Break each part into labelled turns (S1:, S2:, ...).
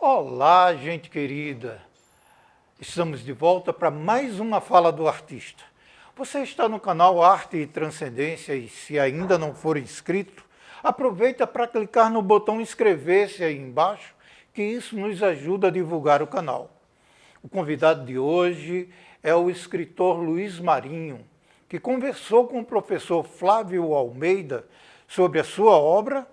S1: Olá, gente querida! Estamos de volta para mais uma Fala do Artista. Você está no canal Arte e Transcendência e se ainda não for inscrito, aproveita para clicar no botão inscrever-se aí embaixo, que isso nos ajuda a divulgar o canal. O convidado de hoje é o escritor Luiz Marinho, que conversou com o professor Flávio Almeida sobre a sua obra,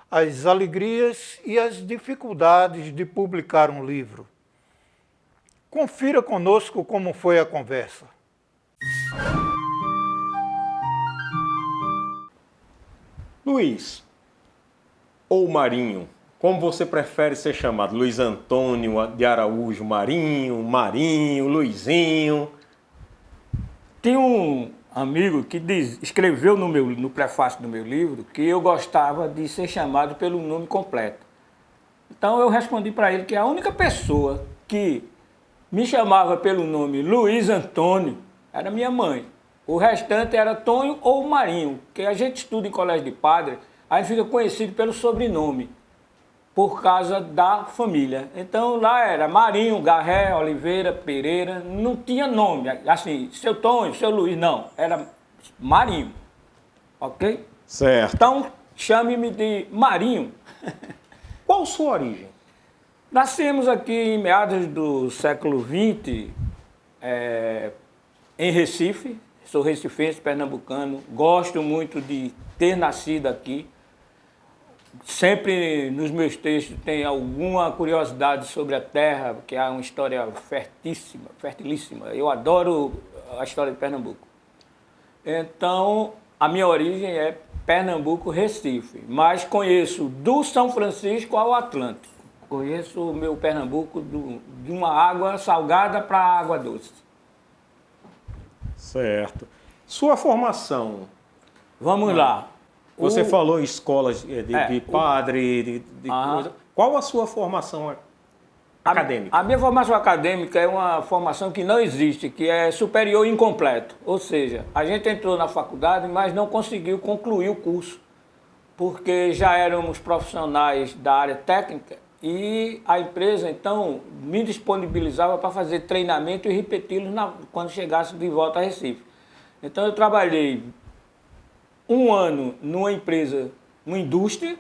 S1: as alegrias e as dificuldades de publicar um livro. Confira conosco como foi a conversa.
S2: Luiz, ou Marinho, como você prefere ser chamado? Luiz Antônio de Araújo Marinho, Marinho, Luizinho?
S3: Tem um amigo que escreveu no prefácio do meu livro que eu gostava de ser chamado pelo nome completo. Então eu respondi para ele que a única pessoa que me chamava pelo nome Luiz Antônio era minha mãe. O restante era Tonho ou Marinho, que a gente estuda em colégio de padre, aí fica conhecido pelo sobrenome, por causa da família. Então lá era Marinho, Garré, Oliveira, Pereira, não tinha nome, assim, seu Tonho, seu Luiz, não, era Marinho, ok?
S2: Certo.
S3: Então chame-me de Marinho.
S2: Qual sua origem?
S3: Nascemos aqui em meados do século XX, em Recife, sou recifense, pernambucano, gosto muito de ter nascido aqui. Sempre nos meus textos tem alguma curiosidade sobre a terra, porque é uma história fertilíssima. Eu adoro a história de Pernambuco. Então, a minha origem é Pernambuco, Recife, mas conheço do São Francisco ao Atlântico. Conheço o meu Pernambuco de uma água salgada para água doce.
S2: Certo. Sua formação?
S3: Vamos lá.
S2: Você falou em escolas de padre, de coisa. Qual a sua formação acadêmica?
S3: A minha formação acadêmica é uma formação que não existe, que é superior incompleto. Ou seja, a gente entrou na faculdade, mas não conseguiu concluir o curso, porque já éramos profissionais da área técnica e a empresa, então, me disponibilizava para fazer treinamento e repeti-los quando chegasse de volta a Recife. Então, eu trabalhei um ano numa empresa, uma indústria,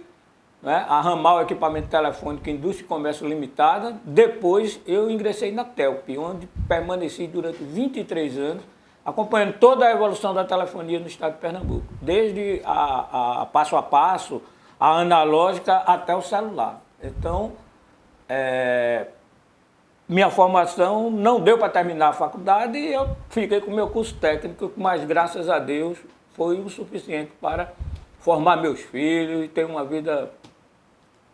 S3: né, a Ramal Equipamento Telefônico Indústria e Comércio Limitada. Depois eu ingressei na Telp, onde permaneci durante 23 anos, acompanhando toda a evolução da telefonia no estado de Pernambuco, desde a passo a passo, a analógica até o celular. Então, minha formação não deu para terminar a faculdade e eu fiquei com o meu curso técnico, mas graças a Deus foi o suficiente para formar meus filhos e ter uma vida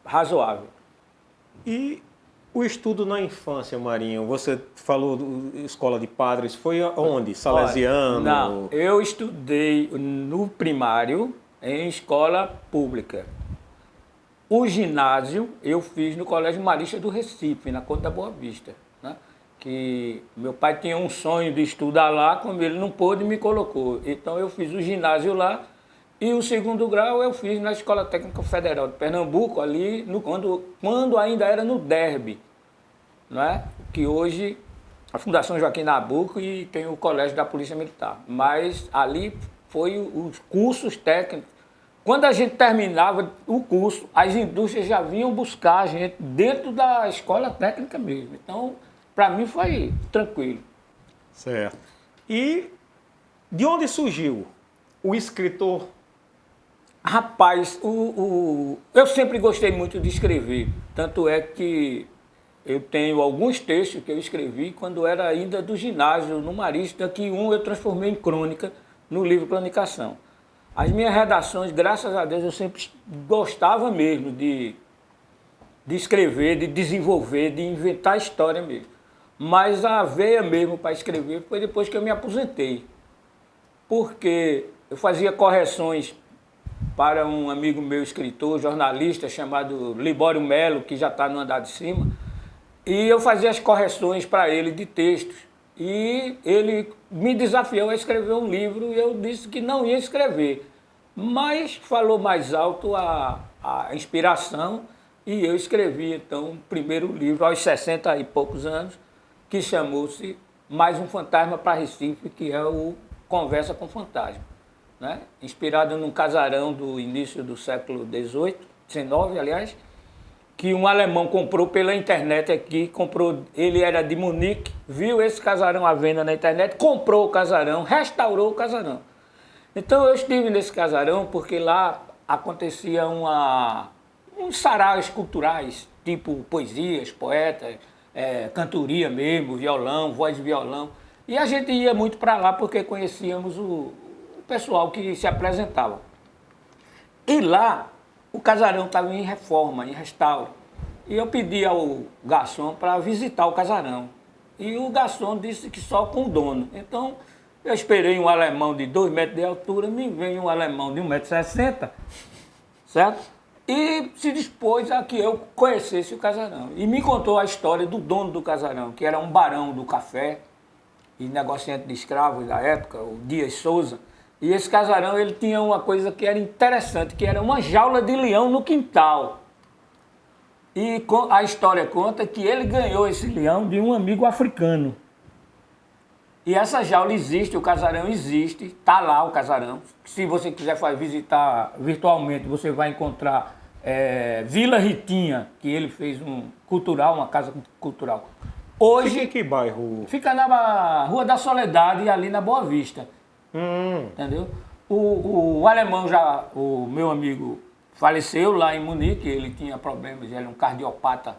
S3: razoável.
S2: E o estudo na infância, Marinho? Você falou escola de padres, foi onde? Salesiano?
S3: Não, eu estudei no primário em escola pública. O ginásio eu fiz no Colégio Marista do Recife, na Conta da Boa Vista, né? Que meu pai tinha um sonho de estudar lá, como ele não pôde, me colocou. Então eu fiz o ginásio lá e o segundo grau eu fiz na Escola Técnica Federal de Pernambuco, ali quando ainda era no Derby, né? Que hoje a Fundação Joaquim Nabuco e tem o Colégio da Polícia Militar. Mas ali foi os cursos técnicos. Quando a gente terminava o curso, as indústrias já vinham buscar a gente dentro da escola técnica mesmo. Então, para mim foi tranquilo.
S2: Certo. E de onde surgiu o escritor?
S3: Rapaz, eu sempre gostei muito de escrever. Tanto é que eu tenho alguns textos que eu escrevi quando era ainda do ginásio, no Marista, que eu transformei em crônica no livro Cronicação. As minhas redações, graças a Deus, eu sempre gostava mesmo de escrever, de desenvolver, de inventar história mesmo. Mas a veia mesmo para escrever foi depois que eu me aposentei. Porque eu fazia correções para um amigo meu, escritor, jornalista, chamado Libório Melo, que já está no andar de cima, e eu fazia as correções para ele de textos. E ele me desafiou a escrever um livro e eu disse que não ia escrever. Mas falou mais alto a inspiração E eu escrevi, então, o primeiro livro, aos 60 e poucos anos, que chamou-se Mais um Fantasma para Recife, que é o Conversa com Fantasma, né? Inspirado num casarão do início do século XVIII, XIX, aliás, que um alemão comprou pela internet aqui, ele era de Munique, viu esse casarão à venda na internet, comprou o casarão, restaurou o casarão. Então eu estive nesse casarão porque lá acontecia uns saraus culturais, tipo poesias, poetas, cantoria mesmo, violão, voz de violão. E a gente ia muito para lá porque conhecíamos o pessoal que se apresentava. E lá o casarão estava em reforma, em restauro. E eu pedi ao garçom para visitar o casarão. E o garçom disse que só com o dono. Então eu esperei um alemão de 2 metros de altura, me veio um alemão de 1,60 m, certo? E se dispôs a que eu conhecesse o casarão. E me contou a história do dono do casarão, que era um barão do café e negociante de escravos da época, o Dias Souza. E esse casarão ele tinha uma coisa que era interessante, que era uma jaula de leão no quintal. E a história conta que ele ganhou esse leão de um amigo africano. E essa jaula existe, o casarão existe, está lá o casarão. Se você quiser visitar virtualmente, você vai encontrar Vila Ritinha, que ele fez uma casa cultural. Hoje,
S2: Fica em que bairro?
S3: Fica na Rua da Soledade, ali na Boa Vista. Entendeu? O alemão o meu amigo, faleceu lá em Munique, ele tinha problemas, ele era um cardiopata.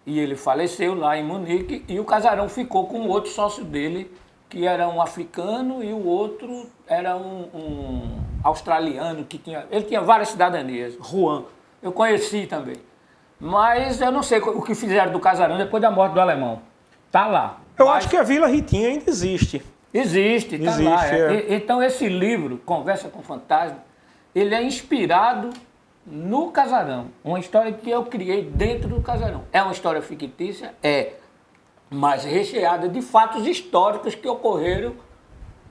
S3: E ele faleceu lá em Munique e o casarão ficou com o outro sócio dele, que era um africano, e o outro era um australiano, ele tinha várias cidadanias, Juan. Eu conheci também. Mas eu não sei o que fizeram do casarão depois da morte do alemão. Tá lá.
S2: Eu acho que a Vila Ritinha ainda existe.
S3: Existe, tá lá. Então esse livro, Conversa com Fantasma, ele é inspirado no casarão. Uma história que eu criei dentro do casarão. É uma história fictícia? Mas recheada de fatos históricos que ocorreram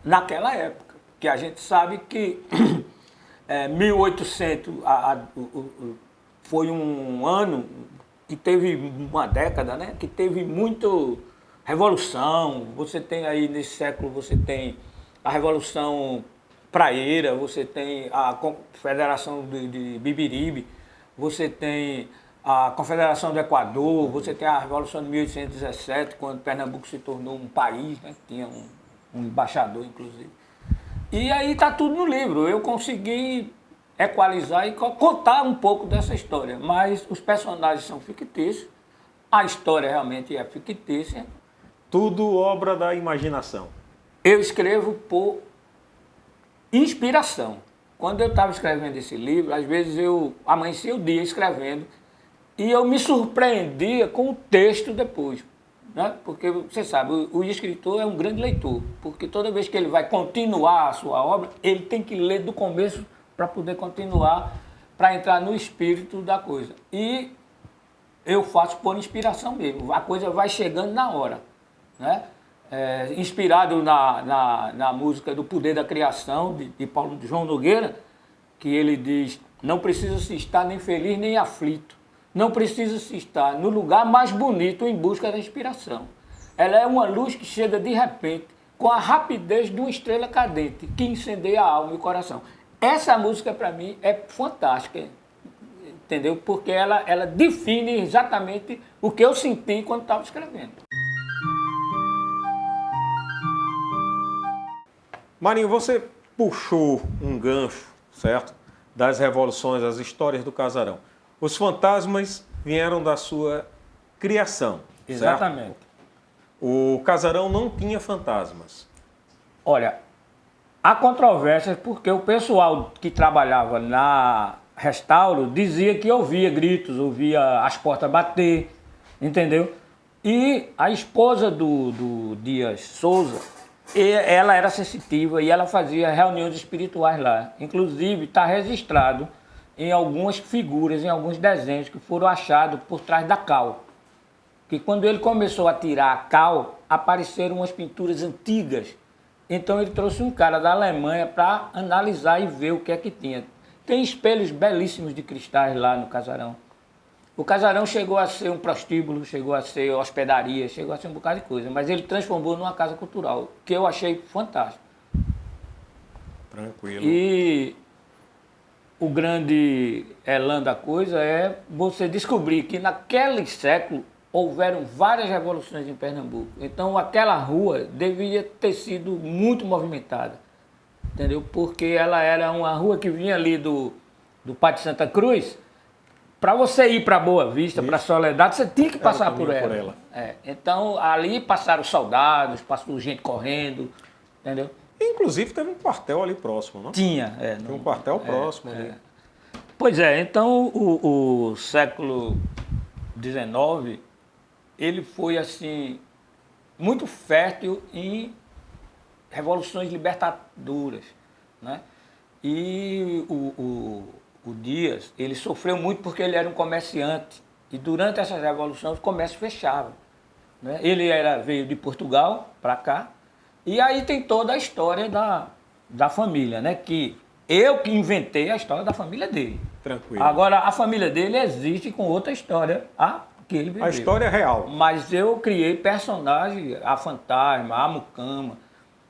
S3: naquela época. Que a gente sabe que 1800 foi um ano que teve uma década, né? Que teve muito revolução. Você tem aí nesse século, você tem a Revolução Praieira, você tem a Confederação de Bibiribe, você tem a Confederação do Equador, você tem a Revolução de 1817, quando Pernambuco se tornou um país, né? Tinha um embaixador, inclusive. E aí está tudo no livro. Eu consegui equalizar e contar um pouco dessa história, mas os personagens são fictícios, a história realmente é fictícia.
S2: Tudo obra da imaginação.
S3: Eu escrevo por inspiração. Quando eu estava escrevendo esse livro, às vezes eu amanhecia o dia escrevendo e eu me surpreendia com o texto depois, né? Porque você sabe, o escritor é um grande leitor, porque toda vez que ele vai continuar a sua obra, ele tem que ler do começo para poder continuar, para entrar no espírito da coisa. E eu faço por inspiração mesmo, a coisa vai chegando na hora, né? Inspirado na música do Poder da Criação, de Paulo João Nogueira, que ele diz: não precisa se estar nem feliz nem aflito, não precisa se estar no lugar mais bonito em busca da inspiração. Ela é uma luz que chega de repente, com a rapidez de uma estrela cadente, que incendeia a alma e o coração. Essa música, para mim, é fantástica, entendeu? Porque ela define exatamente o que eu senti quando estava escrevendo.
S2: Marinho, você puxou um gancho, certo? Das revoluções, as histórias do casarão. Os fantasmas vieram da sua criação.
S3: Exatamente.
S2: Certo? O casarão não tinha fantasmas.
S3: Olha, há controvérsias porque o pessoal que trabalhava na restauro dizia que ouvia gritos, ouvia as portas bater, entendeu? E a esposa do Dias Souza, ela era sensitiva e ela fazia reuniões espirituais lá. Inclusive, está registrado em algumas figuras, em alguns desenhos que foram achados por trás da cal. Que quando ele começou a tirar a cal, apareceram umas pinturas antigas. Então ele trouxe um cara da Alemanha para analisar e ver o que é que tinha. Tem espelhos belíssimos de cristais lá no casarão. O casarão chegou a ser um prostíbulo, chegou a ser hospedaria, chegou a ser um bocado de coisa, mas ele transformou numa casa cultural, que eu achei fantástico.
S2: Tranquilo.
S3: E o grande elan da coisa é você descobrir que naquele século houveram várias revoluções em Pernambuco. Então aquela rua devia ter sido muito movimentada, entendeu? Porque ela era uma rua que vinha ali do Pátio Santa Cruz. Para você ir para Boa Vista, para Soledade, você tinha que passar por ela. Então ali passaram soldados, passou gente correndo, entendeu?
S2: Inclusive teve um quartel ali próximo, não?
S3: Tinha.
S2: Tem um quartel próximo ali.
S3: Pois é, então o século XIX, ele foi assim, muito fértil em revoluções libertadoras, né? E o Dias, ele sofreu muito porque ele era um comerciante. E durante essas revoluções o comércio fechava, né? Ele veio de Portugal para cá. E aí tem toda a história da família, né? Que eu que inventei a história da família dele.
S2: Tranquilo.
S3: Agora, a família dele existe com outra história, que ele viveu.
S2: A história é real.
S3: Mas eu criei personagens, a Fantasma, a Mucama.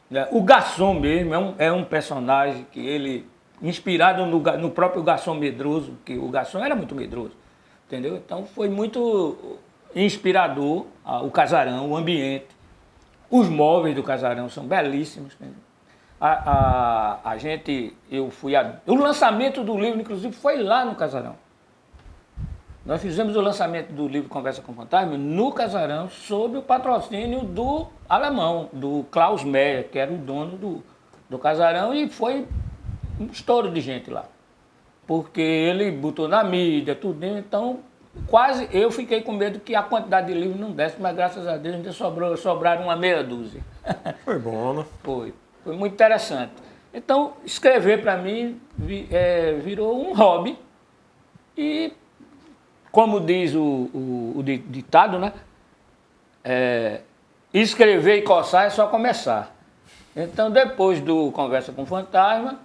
S3: Né? O Garçom mesmo é um personagem que ele, inspirado no próprio Garçom Medroso, que o Garçom era muito medroso, entendeu? Então foi muito inspirador o casarão, o ambiente. Os móveis do casarão são belíssimos. Entendeu? O lançamento do livro, inclusive, foi lá no casarão. Nós fizemos o lançamento do livro Conversa com Fantasma no casarão, sob o patrocínio do alemão, do Klaus Meyer, que era o dono do casarão, e foi um estouro de gente lá. Porque ele botou na mídia, tudo, então quase eu fiquei com medo que a quantidade de livros não desse, mas graças a Deus ainda sobraram uma meia dúzia.
S2: Foi bom, né?
S3: Foi muito interessante. Então, escrever para mim virou um hobby e, como diz o ditado, né? Escrever e coçar é só começar. Então, depois do Conversa com Fantasma,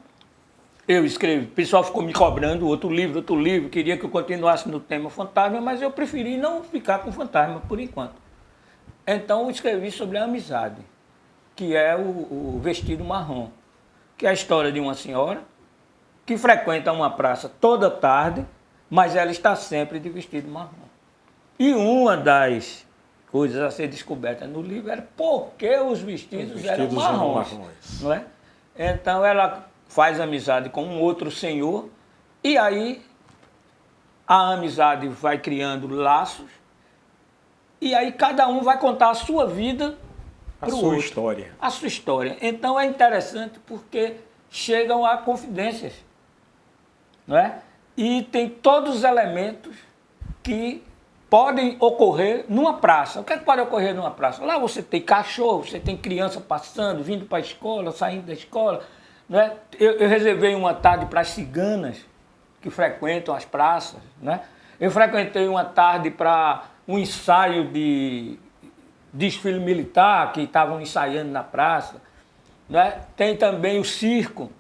S3: eu escrevi. O pessoal ficou me cobrando outro livro, queria que eu continuasse no tema fantasma, mas eu preferi não ficar com fantasma por enquanto. Então, eu escrevi sobre a amizade, que é o vestido marrom, que é a história de uma senhora que frequenta uma praça toda tarde, mas ela está sempre de vestido marrom. E uma das coisas a ser descoberta no livro era por que os vestidos eram marrons. Não é? Então ela faz amizade com um outro senhor e aí a amizade vai criando laços e aí cada um vai contar a sua vida para o outro.
S2: História.
S3: A sua história. Então é interessante porque chegam a confidências, não é? E tem todos os elementos que podem ocorrer numa praça. O que é que pode ocorrer numa praça? Lá você tem cachorro, você tem criança passando, vindo para a escola, saindo da escola, não é? Eu reservei uma tarde para as ciganas que frequentam as praças, né? Eu frequentei uma tarde para um ensaio de desfile militar que estavam ensaiando na praça, né? Tem também o circo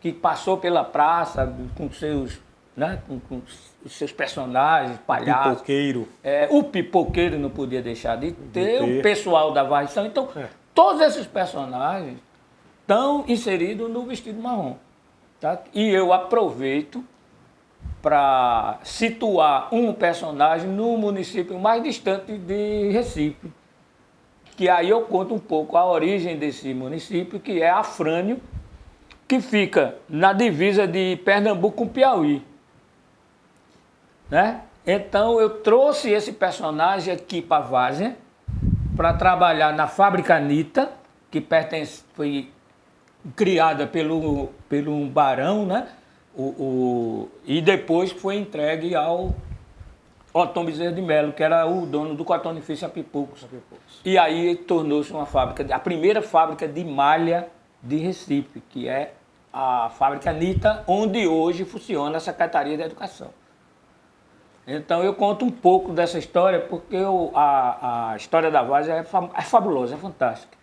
S3: que passou pela praça com seus, né? com os seus personagens, palhaços.
S2: Pipoqueiro.
S3: O pipoqueiro não podia deixar de ter, o pessoal da varrição. Então, todos esses personagens estão inseridos no vestido marrom. Tá? E eu aproveito para situar um personagem no município mais distante de Recife. Que aí eu conto um pouco a origem desse município, que é Afrânio, que fica na divisa de Pernambuco com Piauí. Né? Então eu trouxe esse personagem aqui para Várzea para trabalhar na Fábrica Anitta, que foi criada pelo um barão, né? E depois foi entregue ao Otton Bezerra de Melo, que era o dono do Cotonifício Apipulcos. E aí tornou-se uma fábrica, a primeira fábrica de malha de Recife, que é a Fábrica Anitta, onde hoje funciona a Secretaria da Educação. Então eu conto um pouco dessa história, porque a história da Várzea é fabulosa, é fantástica.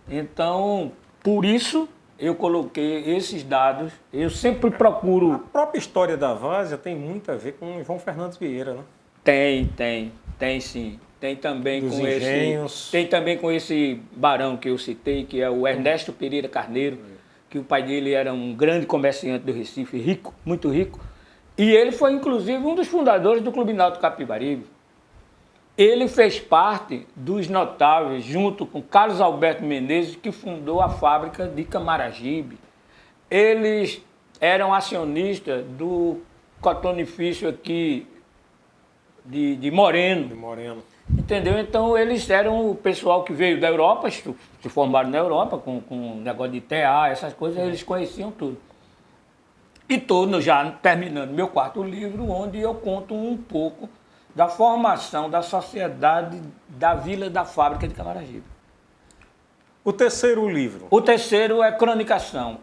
S3: Então, por isso eu coloquei esses dados. Eu sempre procuro...
S2: A própria história da várzea tem muito a ver com João Fernandes Vieira, né?
S3: Tem sim. Tem também
S2: Dos
S3: com
S2: engenhos.
S3: tem também com esse barão que eu citei, que é o Ernesto Pereira Carneiro, que o pai dele era um grande comerciante do Recife, rico, muito rico. E ele foi, inclusive, um dos fundadores do Clube Náutico Capibaribe. Ele fez parte dos notáveis, junto com Carlos Alberto Menezes, que fundou a fábrica de Camaragibe. Eles eram acionistas do cotonifício aqui de Moreno.
S2: De Moreno.
S3: Entendeu? Então eles eram o pessoal que veio da Europa, se formaram na Europa, com negócio de TA, essas coisas, eles conheciam tudo. E estou já terminando meu quarto livro, onde eu conto um pouco da formação da sociedade da Vila da Fábrica de Camaragibe.
S2: O terceiro livro.
S3: O terceiro é cronicação.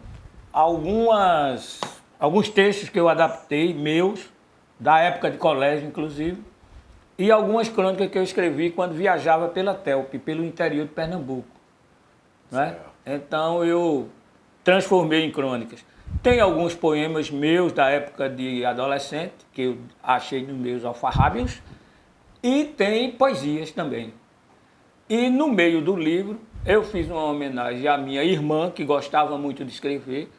S3: Alguns textos que eu adaptei, meus, da época de colégio, inclusive, e algumas crônicas que eu escrevi quando viajava pela TELP, pelo interior de Pernambuco. Né? Então eu transformei em crônicas. Tem alguns poemas meus da época de adolescente, que eu achei nos meus alfarrábios, e tem poesias também. E no meio do livro eu fiz uma homenagem à minha irmã, que gostava muito de escrever,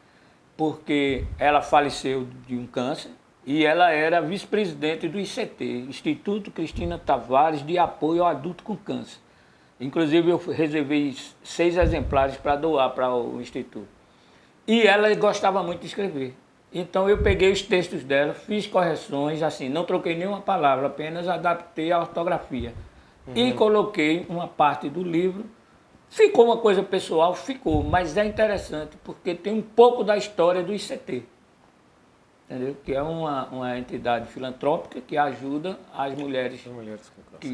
S3: porque ela faleceu de um câncer, e ela era vice-presidente do ICT, Instituto Cristina Tavares de Apoio ao Adulto com Câncer. Inclusive, eu reservei 6 exemplares para doar para o Instituto. E ela gostava muito de escrever. Então, eu peguei os textos dela, fiz correções, assim, não troquei nenhuma palavra, apenas adaptei a ortografia. E coloquei uma parte do livro. Ficou uma coisa pessoal, ficou, mas é interessante, porque tem um pouco da história do ICT. Entendeu? Que é uma entidade filantrópica que ajuda as mulheres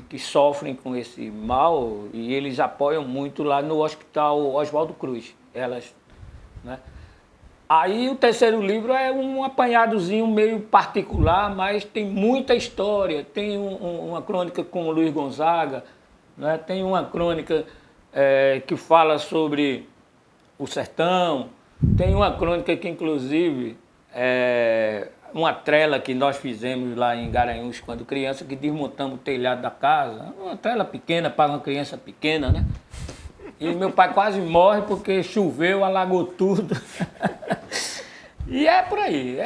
S3: que sofrem com esse mal, e eles apoiam muito lá no Hospital Oswaldo Cruz. Elas, né? Aí o terceiro livro é um apanhadozinho meio particular, mas tem muita história. Tem uma crônica com o Luiz Gonzaga, né? Tem uma crônica que fala sobre o sertão, tem uma crônica que, inclusive, uma trela que nós fizemos lá em Garanhuns quando criança, que desmontamos o telhado da casa. Uma trela pequena para uma criança pequena, né? E meu pai quase morre porque choveu, alagou tudo. E é por aí.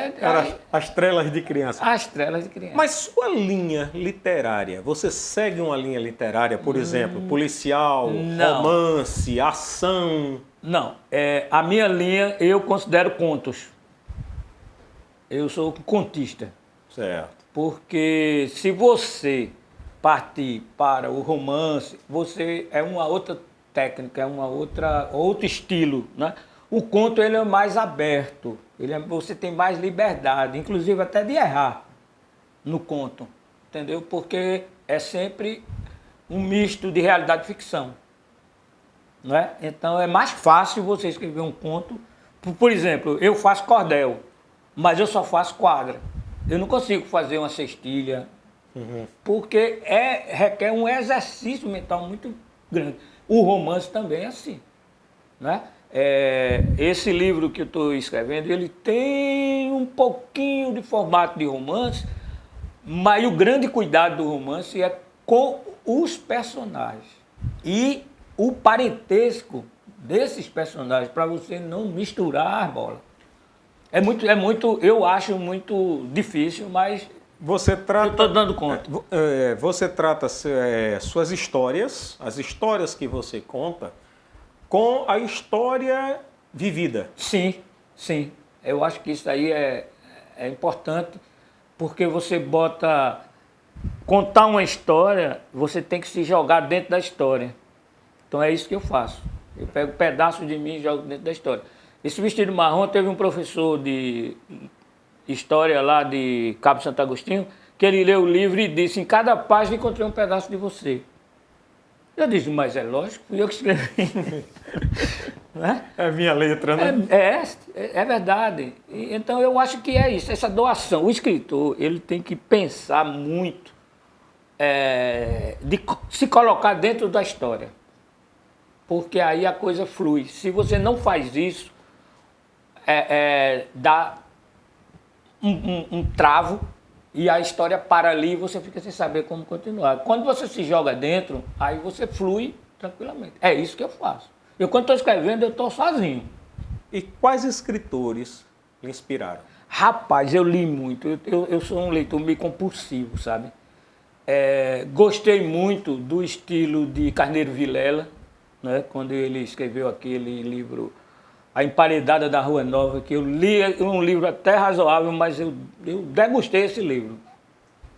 S2: As trelas de criança.
S3: As trelas de criança.
S2: Mas sua linha literária, você segue uma linha literária, por exemplo, policial,
S3: não.
S2: Romance, ação?
S3: Não. A minha linha eu considero contos. Eu sou contista.
S2: Certo.
S3: Porque se você partir para o romance, você é uma outra técnica, é outro estilo, né? O conto ele é mais aberto, você tem mais liberdade, inclusive até de errar no conto, entendeu? Porque é sempre um misto de realidade e ficção, né? Então é mais fácil você escrever um conto. Por exemplo, eu faço cordel, mas eu só faço quadra. Eu não consigo fazer uma cestilha, porque requer um exercício mental muito grande. O romance também é assim, né? Esse livro que eu estou escrevendo, ele tem um pouquinho de formato de romance, mas o grande cuidado do romance é com os personagens e o parentesco desses personagens, para você não misturar a bola. Eu acho muito difícil, mas
S2: você trata,
S3: eu estou dando conta.
S2: Você trata suas histórias, as histórias que você conta, com a história vivida.
S3: Sim, sim. Eu acho que isso aí é importante, porque você contar uma história, você tem que se jogar dentro da história. Então é isso que eu faço. Eu pego pedaços de mim e jogo dentro da história. Esse Vestido Marrom, teve um professor de história lá de Cabo Santo Agostinho, que ele leu o livro e disse: em cada página encontrei um pedaço de você. Eu disse: mas é lógico, fui eu que escrevi. Né?
S2: É a minha letra, né?
S3: É verdade. Então eu acho que é isso, essa doação. O escritor, ele tem que pensar muito de se colocar dentro da história. Porque aí a coisa flui. Se você não faz isso, dá um travo e a história para ali e você fica sem saber como continuar. Quando você se joga dentro, aí você flui tranquilamente. É isso que eu faço. Eu, quando estou escrevendo, eu estou sozinho.
S2: E quais escritores lhe inspiraram?
S3: Rapaz, eu li muito. Eu sou um leitor meio compulsivo, sabe? Gostei muito do estilo de Carneiro Vilela, né? Quando ele escreveu aquele livro A Emparedada da Rua Nova, que eu li um livro até razoável, mas eu degustei esse livro.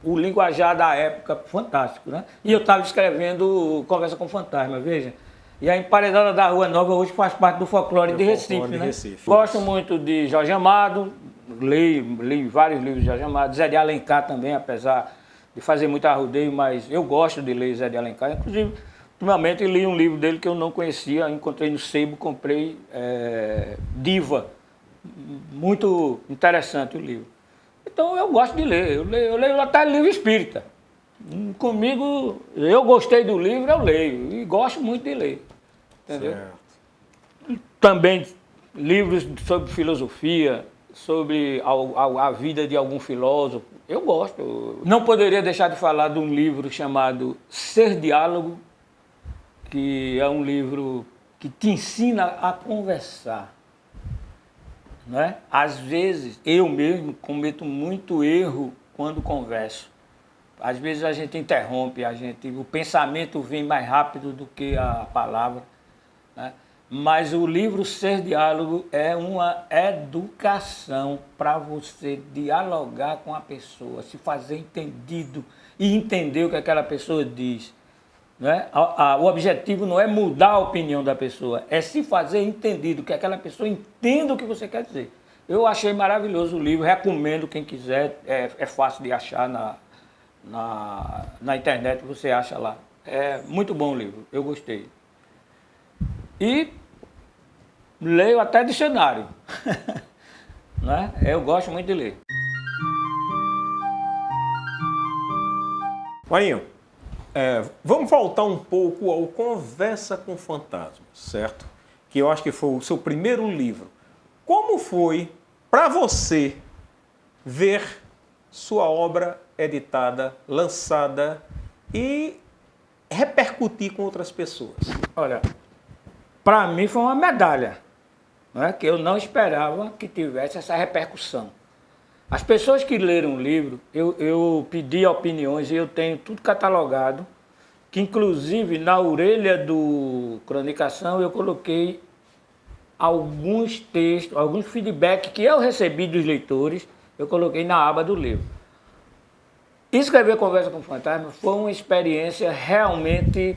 S3: O linguajar da época, fantástico, né? E eu estava escrevendo Conversa com Fantasma, veja. E a Emparedada da Rua Nova hoje faz parte do folclore de Recife, né? Gosto muito de Jorge Amado, li vários livros de Jorge Amado, Zé de Alencar também, apesar de fazer muito arrudeio, mas eu gosto de ler Zé de Alencar. Inclusive, ultimamente li um livro dele que eu não conhecia, encontrei no Sebo, comprei, Diva. Muito interessante o livro. Então eu gosto de ler, eu leio até livro espírita. Comigo, eu gostei do livro, eu leio e gosto muito de ler. Entendeu? Certo. Também livros sobre filosofia, sobre a vida de algum filósofo, eu gosto. Não poderia deixar de falar de um livro chamado Ser Diálogo, que é um livro que te ensina a conversar. Né? Às vezes, eu mesmo cometo muito erro quando converso. Às vezes a gente interrompe, o pensamento vem mais rápido do que a palavra. Né? Mas o livro Ser Diálogo é uma educação para você dialogar com a pessoa, se fazer entendido e entender o que aquela pessoa diz. Né? O objetivo não é mudar a opinião da pessoa, é se fazer entendido, que aquela pessoa entenda o que você quer dizer. Eu achei maravilhoso o livro, recomendo quem quiser, é fácil de achar na internet, você acha lá. É muito bom o livro, eu gostei. E leio até dicionário. Né? Eu gosto muito de ler.
S2: Marinho, vamos voltar um pouco ao Conversa com Fantasmas, certo? Que eu acho que foi o seu primeiro livro. Como foi para você ver sua obra editada, lançada e repercutir com outras pessoas?
S3: Olha, para mim foi uma medalha, né? Que eu não esperava que tivesse essa repercussão. As pessoas que leram o livro, eu pedi opiniões e eu tenho tudo catalogado, que inclusive na orelha do Cronicação eu coloquei alguns textos, alguns feedback que eu recebi dos leitores, eu coloquei na aba do livro. Escrever Conversa com Fantasma foi uma experiência realmente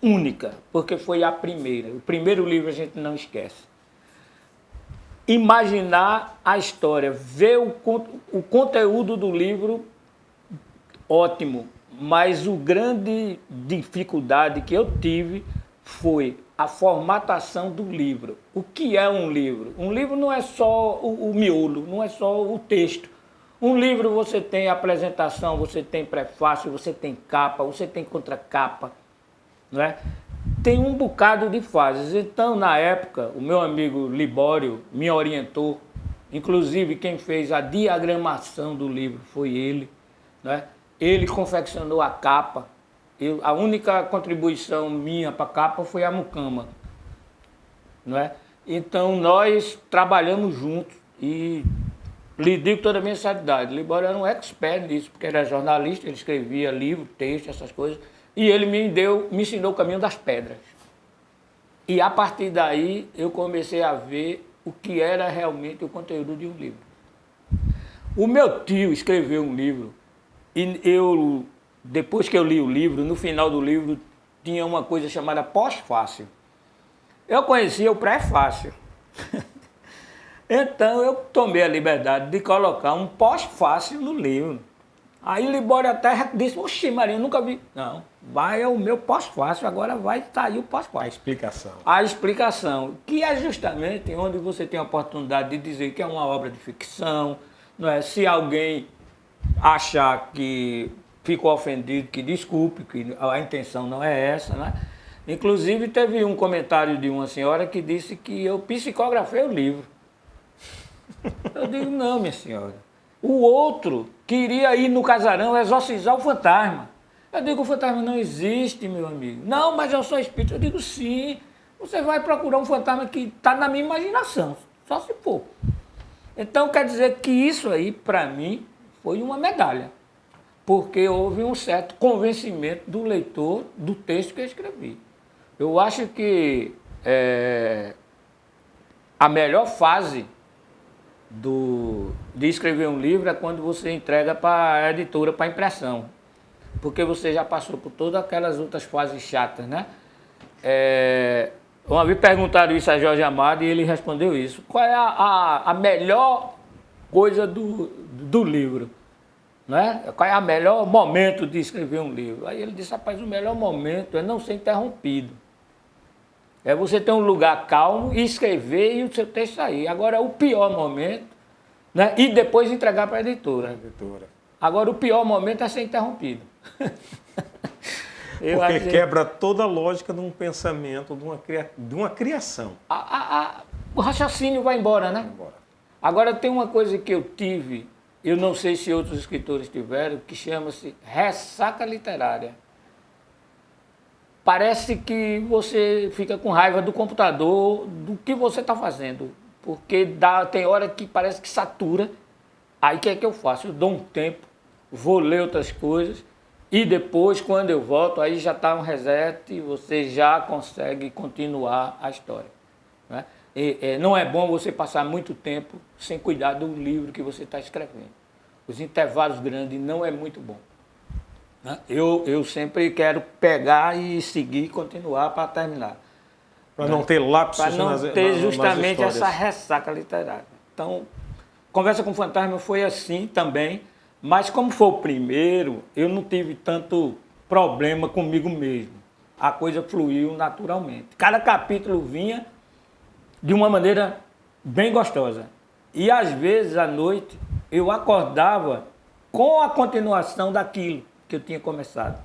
S3: única, porque foi a primeira. O primeiro livro a gente não esquece. Imaginar a história, ver o conteúdo do livro, ótimo, mas a grande dificuldade que eu tive foi a formatação do livro. O que é um livro? Um livro não é só o miolo, não é só o texto. Um livro você tem apresentação, você tem prefácio, você tem capa, você tem contracapa, não é? Tem um bocado de fases. Então, na época, o meu amigo Libório me orientou, inclusive quem fez a diagramação do livro foi ele, né? Ele confeccionou a capa. A única contribuição minha para a capa foi a mucama, não é? Então, nós trabalhamos juntos e lhe digo toda a minha seriedade. Libório era um expert nisso, porque era jornalista, ele escrevia livro, texto, essas coisas. E ele me ensinou o caminho das pedras. E a partir daí eu comecei a ver o que era realmente o conteúdo de um livro. O meu tio escreveu um livro e depois que eu li o livro, no final do livro tinha uma coisa chamada pós-fácil. Eu conhecia o pré-fácil. Então eu tomei a liberdade de colocar um pós-fácil no livro. Aí o Libório até disse, oxi, Marinho, eu nunca vi. Não, vai é o meu pós-fácil, agora vai sair o pós-fácil.
S2: A explicação.
S3: A explicação, que é justamente onde você tem a oportunidade de dizer que é uma obra de ficção, não é? Se alguém achar que ficou ofendido, que desculpe, que a intenção não é essa, né? Inclusive teve um comentário de uma senhora que disse que eu psicografei o livro. Eu digo, não, minha senhora. O outro queria ir no casarão exorcizar o fantasma. Eu digo, o fantasma não existe, meu amigo. Não, mas eu sou espírito. Eu digo, sim. Você vai procurar um fantasma que está na minha imaginação, só se for. Então, quer dizer que isso aí, para mim, foi uma medalha. Porque houve um certo convencimento do leitor do texto que eu escrevi. Eu acho que a melhor fase de escrever um livro é quando você entrega para a editora, para a impressão. Porque você já passou por todas aquelas outras fases chatas, né? Uma vez perguntaram isso a Jorge Amado e ele respondeu isso. Qual é a melhor coisa do livro? Né? Qual é o melhor momento de escrever um livro? Aí ele disse, rapaz, o melhor momento é não ser interrompido. É você ter um lugar calmo e escrever e o seu texto sair. Agora, o pior momento, né? E depois entregar para a editora. Agora, o pior momento é ser interrompido.
S2: Porque quebra toda a lógica de um pensamento, de uma criação.
S3: O raciocínio vai embora, né?
S2: Vai embora.
S3: Agora, tem uma coisa que eu tive, eu não sei se outros escritores tiveram, que chama-se ressaca literária. Parece que você fica com raiva do computador, do que você está fazendo. Porque tem hora que parece que satura. Aí o que é que eu faço? Eu dou um tempo, vou ler outras coisas e depois, quando eu volto, aí já está um reset e você já consegue continuar a história. Né? Não é bom você passar muito tempo sem cuidar do livro que você está escrevendo. Os intervalos grandes não é muito bom. Né? Eu sempre quero pegar e seguir e continuar para terminar.
S2: Para não ter lapsos
S3: para não ter justamente essa ressaca literária. Então, Conversa com o Fantasma foi assim também, mas como foi o primeiro, eu não tive tanto problema comigo mesmo. A coisa fluiu naturalmente. Cada capítulo vinha de uma maneira bem gostosa. E às vezes, à noite, eu acordava com a continuação daquilo que eu tinha começado.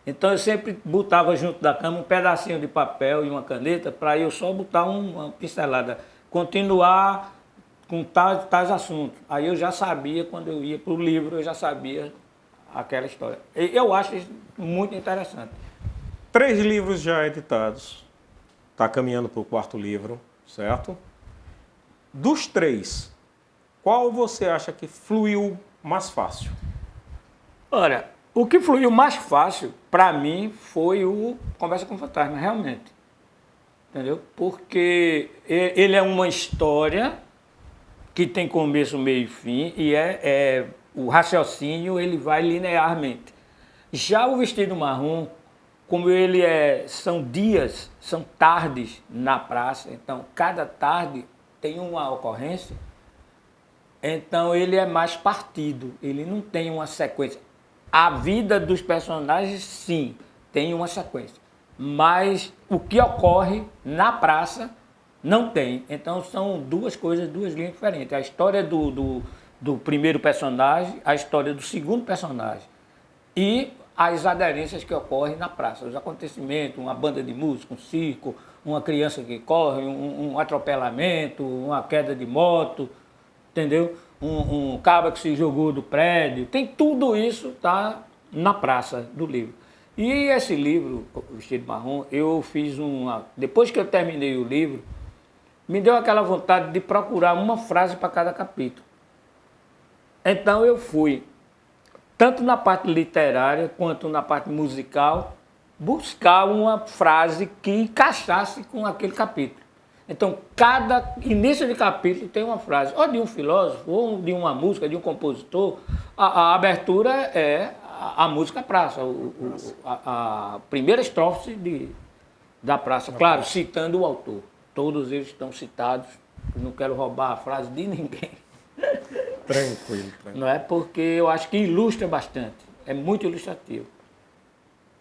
S3: Então eu sempre botava junto da cama um pedacinho de papel e uma caneta para eu só botar uma pincelada, continuar com tais assuntos. Aí eu já sabia, quando eu ia para o livro, eu já sabia aquela história. Eu acho isso muito interessante.
S2: 3 livros já editados, está caminhando para o 4º livro, certo? Dos 3, qual você acha que fluiu mais fácil?
S3: Olha, o que fluiu mais fácil, para mim, foi o Conversa com o Fantasma, realmente. Entendeu? Porque ele é uma história que tem começo, meio e fim, e o raciocínio ele vai linearmente. Já o Vestido Marrom, como ele são dias, são tardes na praça, então cada tarde tem uma ocorrência, então ele é mais partido, ele não tem uma sequência. A vida dos personagens, sim, tem uma sequência, mas o que ocorre na praça não tem. Então são duas coisas, duas linhas diferentes. A história do primeiro personagem, a história do segundo personagem e as aderências que ocorrem na praça, os acontecimentos, uma banda de música, um circo, uma criança que corre, um atropelamento, uma queda de moto, entendeu? Um cabra que se jogou do prédio, tem tudo isso tá na praça do livro. E esse livro, O Vestido Marrom, eu fiz depois que eu terminei o livro, me deu aquela vontade de procurar uma frase para cada capítulo. Então eu fui, tanto na parte literária quanto na parte musical, buscar uma frase que encaixasse com aquele capítulo. Então, cada início de capítulo tem uma frase, ou de um filósofo, ou de uma música, de um compositor. A abertura é a música Praça, a primeira estrofe da Praça, claro, citando o autor. Todos eles estão citados, não quero roubar a frase de ninguém.
S2: Tranquilo.
S3: Não é? Porque eu acho que ilustra bastante, é muito ilustrativo.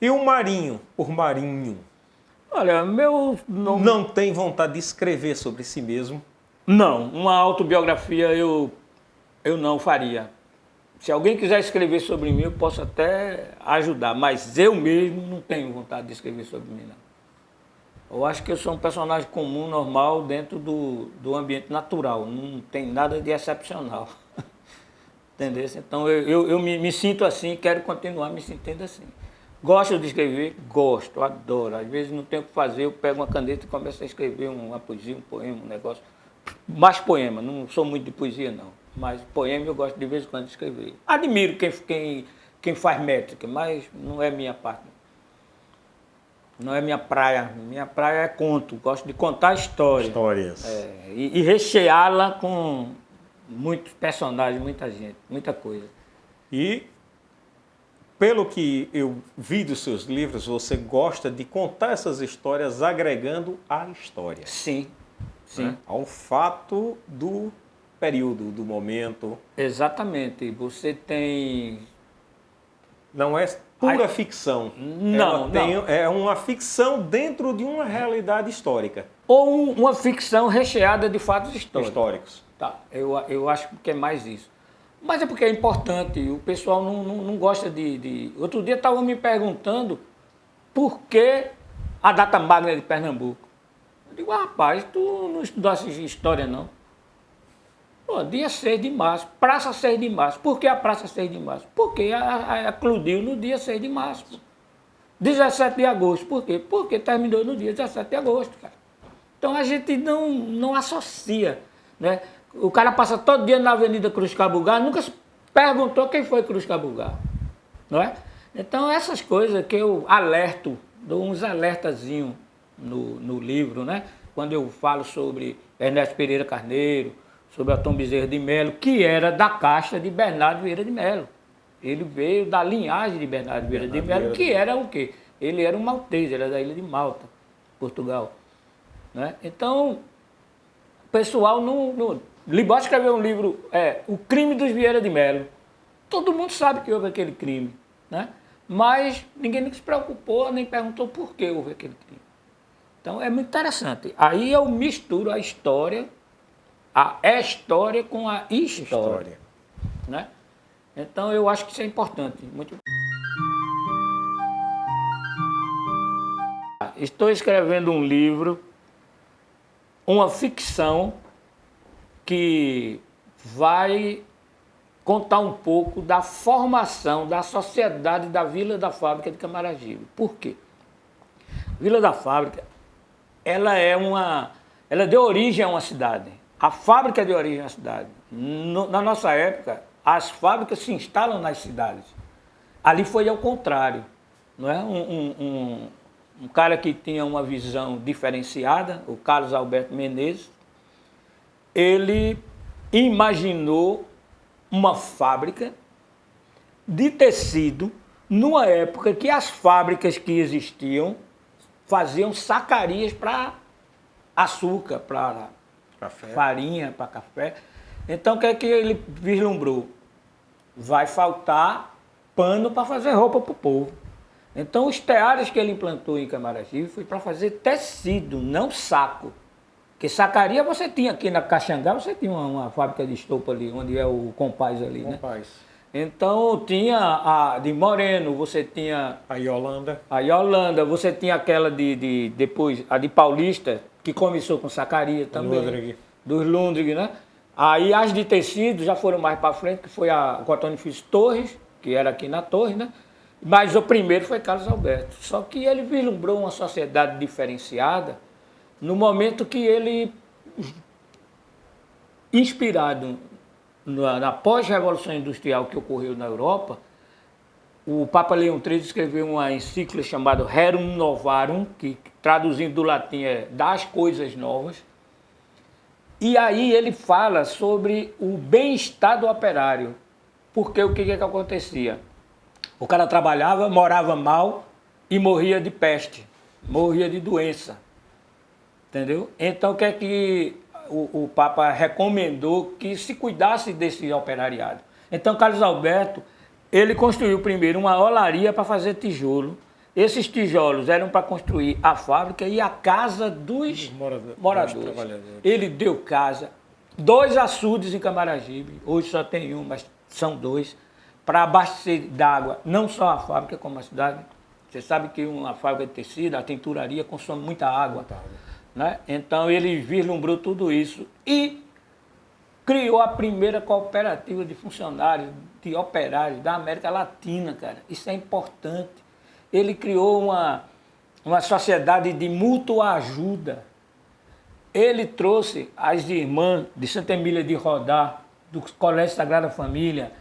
S2: E o Marinho, por Marinho?
S3: Olha, meu nome...
S2: Não tem vontade de escrever sobre si mesmo?
S3: Não, uma autobiografia eu não faria. Se alguém quiser escrever sobre mim, eu posso até ajudar, mas eu mesmo não tenho vontade de escrever sobre mim, não. Eu acho que eu sou um personagem comum, normal, dentro do ambiente natural. Não tem nada de excepcional. Entendeu? Então eu me sinto assim, quero continuar me sentindo assim. Gosto de escrever? Gosto, adoro. Às vezes não tenho o que fazer, eu pego uma caneta e começo a escrever uma poesia, um poema, um negócio. Mais poema, não sou muito de poesia não, mas poema eu gosto de vez em quando de escrever. Admiro quem faz métrica, mas não é minha parte. Não é minha praia. Minha praia é conto, gosto de contar história.
S2: Histórias.
S3: E recheá-la com muitos personagens, muita gente, muita coisa.
S2: E, pelo que eu vi dos seus livros, você gosta de contar essas histórias agregando a história.
S3: Sim, sim.
S2: Né? Ao fato do período, do momento.
S3: Exatamente. Você tem...
S2: Não é pura ficção.
S3: Não, não.
S2: É uma ficção dentro de uma realidade histórica.
S3: Ou uma ficção recheada de fatos históricos. Tá, eu acho que é mais isso. Mas é porque é importante, o pessoal não gosta de... Outro dia estavam me perguntando por que a data magna de Pernambuco. Eu digo, rapaz, tu não estudaste história não? Pô, dia 6 de março, Praça 6 de março. Por que a Praça 6 de março? Porque eclodiu no dia 6 de março. 17 de agosto, por quê? Porque terminou no dia 17 de agosto, cara. Então a gente não associa, né? O cara passa todo dia na Avenida Cruz Cabugá, nunca se perguntou quem foi Cruz Cabugá, não é? Então essas coisas que eu alerto, dou uns alertazinhos no livro, né? Quando eu falo sobre Ernesto Pereira Carneiro, sobre Atom Bezerra de Melo, que era da casta de Bernardo Vieira de Melo. Ele veio da linhagem de Bernardo Vieira de Melo, que era o quê? Ele era um maltês, ele era da ilha de Malta, Portugal. Né? Então, o pessoal não... Libório escreveu um livro, O Crime dos Vieira de Melo. Todo mundo sabe que houve aquele crime, né? Mas ninguém se preocupou, nem perguntou por que houve aquele crime. Então, é muito interessante. Aí eu misturo a história com a história. Né? Então, eu acho que isso é importante. Muito... Estou escrevendo um livro, uma ficção, que vai contar um pouco da formação da sociedade da Vila da Fábrica de Camaragibe. Por quê? Vila da Fábrica, ela deu origem a uma cidade. A fábrica deu origem a uma cidade. Na nossa época, as fábricas se instalam nas cidades. Ali foi ao contrário. Não é? Um cara que tinha uma visão diferenciada, o Carlos Alberto Menezes, ele imaginou uma fábrica de tecido numa época que as fábricas que existiam faziam sacarias para açúcar, para farinha, para café. Então, o que é que ele vislumbrou? Vai faltar pano para fazer roupa para o povo. Então, os teares que ele implantou em Camaragibe foi para fazer tecido, não saco. Porque sacaria você tinha aqui na Caxangá, você tinha uma fábrica de estopa ali, onde é o Compaz ali, né? Então tinha a de Moreno, você tinha...
S2: A Yolanda.
S3: A Yolanda, você tinha aquela depois, a de Paulista, que começou com sacaria também.
S2: Lundrig.
S3: Dos Lundrig, né? Aí as de tecido já foram mais para frente, que foi a Cotonifício Torres, que era aqui na Torre, né? Mas o primeiro foi Carlos Alberto. Só que ele vislumbrou uma sociedade diferenciada no momento que ele, inspirado na pós-revolução industrial que ocorreu na Europa, o Papa Leão XIII escreveu uma encíclica chamada Rerum Novarum, que traduzindo do latim é das coisas novas. E aí ele fala sobre o bem-estar do operário. Porque o que acontecia? O cara trabalhava, morava mal e morria de peste, morria de doença. Entendeu? Então, o que é que o Papa recomendou? Que se cuidasse desse operariado. Então, Carlos Alberto, ele construiu primeiro uma olaria para fazer tijolo. Esses tijolos eram para construir a fábrica e a casa dos moradores. Ele deu casa, 2 açudes em Camaragibe, hoje só tem um, mas são 2, para abastecer d'água não só a fábrica, como a cidade Você sabe que uma fábrica de tecido, a tinturaria, consome muita água. Né? Então ele vislumbrou tudo isso e criou a primeira cooperativa de funcionários, de operários da América Latina, cara. Isso é importante. Ele criou uma sociedade de mútua ajuda. Ele trouxe as irmãs de Santa Emília de Rodar, do Colégio Sagrada Família,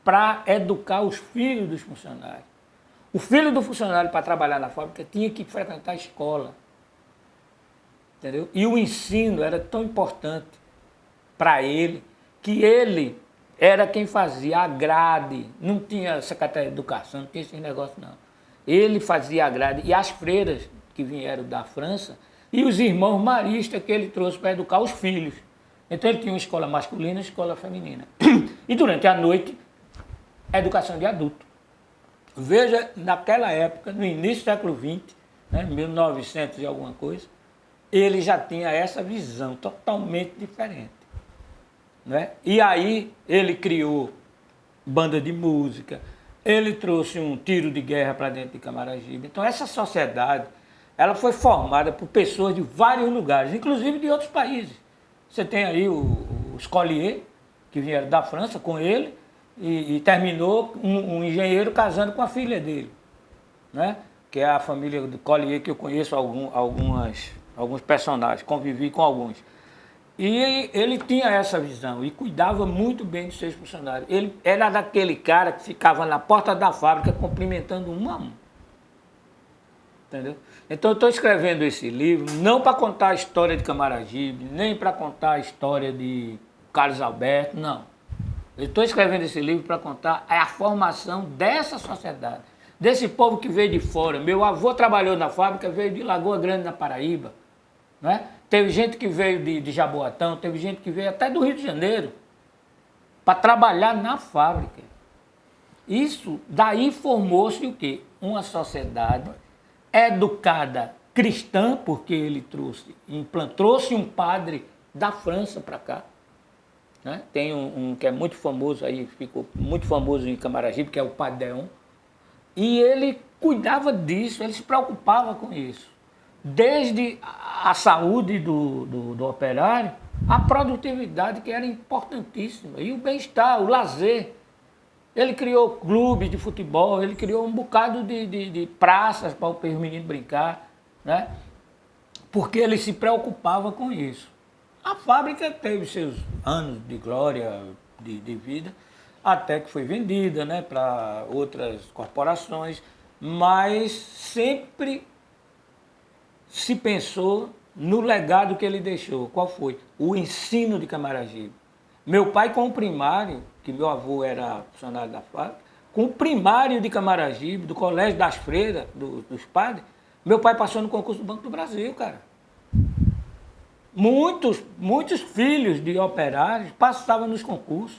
S3: para educar os filhos dos funcionários. O filho do funcionário, para trabalhar na fábrica, tinha que frequentar a escola. Entendeu? E o ensino era tão importante para ele, que ele era quem fazia a grade. Não tinha secretaria de educação, não tinha esse negócio, não. Ele fazia a grade. E as freiras que vieram da França, e os irmãos maristas que ele trouxe para educar os filhos. Então ele tinha uma escola masculina e uma escola feminina. E durante a noite, a educação de adulto. Veja, naquela época, no início do século XX, né, 1900 e alguma coisa, ele já tinha essa visão totalmente diferente. Né? E aí ele criou banda de música, ele trouxe um tiro de guerra para dentro de Camaragibe. Então essa sociedade, ela foi formada por pessoas de vários lugares, inclusive de outros países. Você tem aí os Collier, que vieram da França com ele, e terminou um engenheiro casando com a filha dele, né? Que é a família do Collier, que eu conheço alguns personagens, convivi com alguns. E ele tinha essa visão e cuidava muito bem dos seus funcionários. Ele era daquele cara que ficava na porta da fábrica cumprimentando um a um. Entendeu? Então eu estou escrevendo esse livro não para contar a história de Camaragibe, nem para contar a história de Carlos Alberto, não. Eu estou escrevendo esse livro para contar a formação dessa sociedade, desse povo que veio de fora. Meu avô trabalhou na fábrica, veio de Lagoa Grande, na Paraíba. Né? Teve gente que veio de Jaboatão, teve gente que veio até do Rio de Janeiro para trabalhar na fábrica. Isso, daí formou-se o quê? Uma sociedade educada cristã, porque ele trouxe um padre da França para cá. Né? Tem um que é muito famoso aí, ficou muito famoso em Camaragibe, que é o Padre Deon. E ele cuidava disso, ele se preocupava com isso. Desde a saúde do operário, a produtividade, que era importantíssima, e o bem-estar, o lazer. Ele criou clubes de futebol, ele criou um bocado de praças para os meninos brincar, né? Porque ele se preocupava com isso. A fábrica teve seus anos de glória, de vida, até que foi vendida, né, para outras corporações, mas sempre se pensou no legado que ele deixou. Qual foi? O ensino de Camaragibe. Meu pai, com o primário, que meu avô era funcionário da fábrica, com o primário de Camaragibe, do Colégio das Freiras, dos padres, meu pai passou no concurso do Banco do Brasil, cara. Muitos filhos de operários passavam nos concursos.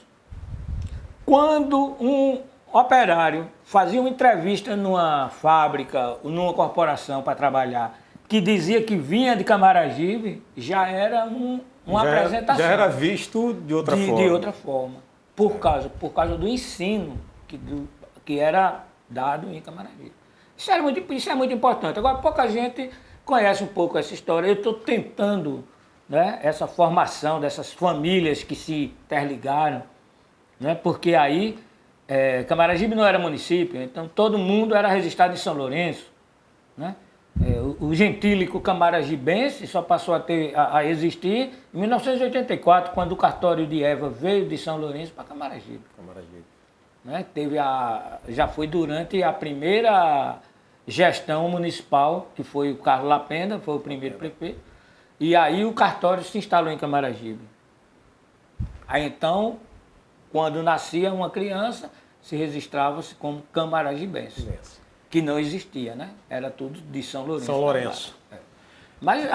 S3: Quando um operário fazia uma entrevista numa fábrica, numa corporação para trabalhar, que dizia que vinha de Camaragibe, já era uma apresentação.
S2: Já era visto de outra forma.
S3: De outra forma. Por causa do ensino que era dado em Camaragibe. Isso é muito importante. Agora, pouca gente conhece um pouco essa história. Eu estou tentando, né, essa formação dessas famílias que se interligaram, né, porque aí Camaragibe não era município, então todo mundo era registrado em São Lourenço. Né? O gentílico camaragibense só passou a existir em 1984, quando o cartório de Eva veio de São Lourenço para Camaragibe. Né? Já foi durante a primeira gestão municipal, que foi o Carlos Lapenda, foi o primeiro prefeito, e aí o cartório se instalou em Camaragibe. Aí então, quando nascia uma criança, se registrava-se como camaragibense, que não existia, né? Era tudo de São Lourenço.
S2: São Lourenço.
S3: Mas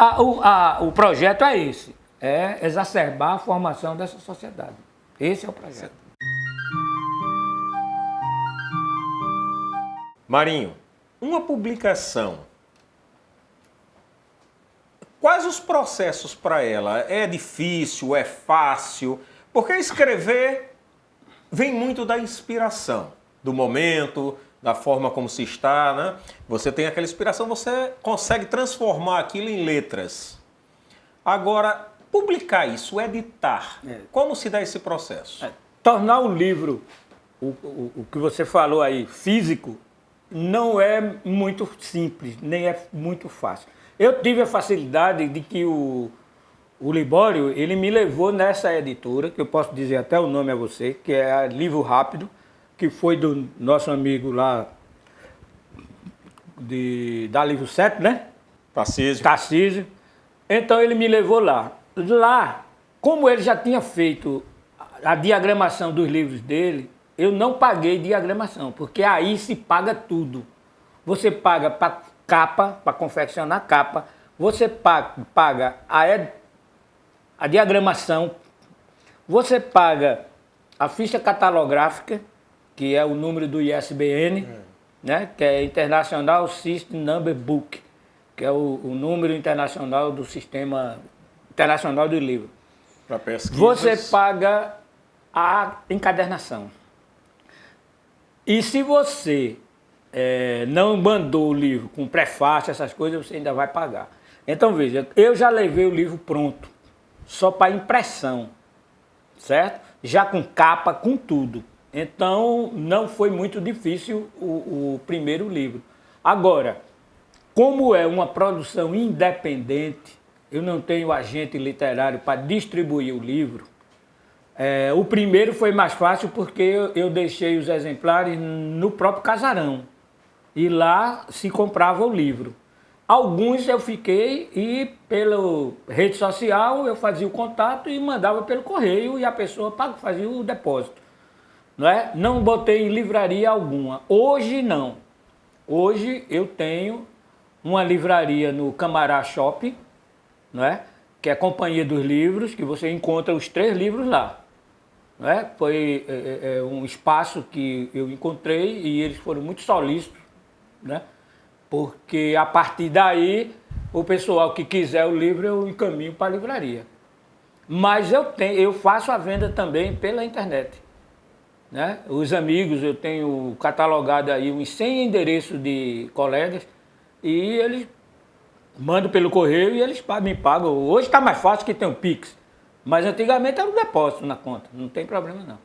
S3: o projeto é esse, é exacerbar a formação dessa sociedade. Esse é o projeto.
S2: Marinho, uma publicação, quais os processos para ela? É difícil, é fácil? Porque escrever vem muito da inspiração, do momento, da forma como se está, né? Você tem aquela inspiração, você consegue transformar aquilo em letras. Agora, publicar isso, editar, como se dá esse processo?
S3: Tornar o livro, o que você falou aí, físico, não é muito simples, nem é muito fácil. Eu tive a facilidade de que o Libório, ele me levou nessa editora, que eu posso dizer até o nome a você, que é a Livro Rápido, que foi do nosso amigo lá da Livro 7, né? Tarcísio. Então ele me levou lá. Lá, como ele já tinha feito a diagramação dos livros dele, eu não paguei diagramação, porque aí se paga tudo. Você paga para capa, para confeccionar a capa, você paga a diagramação, você paga a ficha catalográfica, que é o número do ISBN, né, que é International System Number Book, que é o número internacional do Sistema Internacional do Livro.
S2: Para pesquisas.
S3: Você paga a encadernação. E se você não mandou o livro com prefácio, essas coisas, você ainda vai pagar. Então, veja, eu já levei o livro pronto, só para impressão, certo? Já com capa, com tudo. Então, não foi muito difícil o primeiro livro. Agora, como é uma produção independente, eu não tenho agente literário para distribuir o livro, o primeiro foi mais fácil porque eu deixei os exemplares no próprio casarão. E lá se comprava o livro. Alguns eu fiquei e pela rede social eu fazia o contato e mandava pelo correio e a pessoa fazia o depósito. Não botei em livraria alguma. Hoje não. Hoje eu tenho uma livraria no Camará Shopping, que é a Companhia dos Livros, que você encontra os 3 livros lá. Foi um espaço que eu encontrei e eles foram muito solícitos, porque a partir daí o pessoal que quiser o livro eu encaminho para a livraria. Mas eu faço a venda também pela internet. Os amigos, eu tenho catalogado aí uns 100 endereços de colegas e eles mandam pelo correio e eles me pagam. Hoje está mais fácil que tem o Pix, mas antigamente era um depósito na conta, não tem problema não.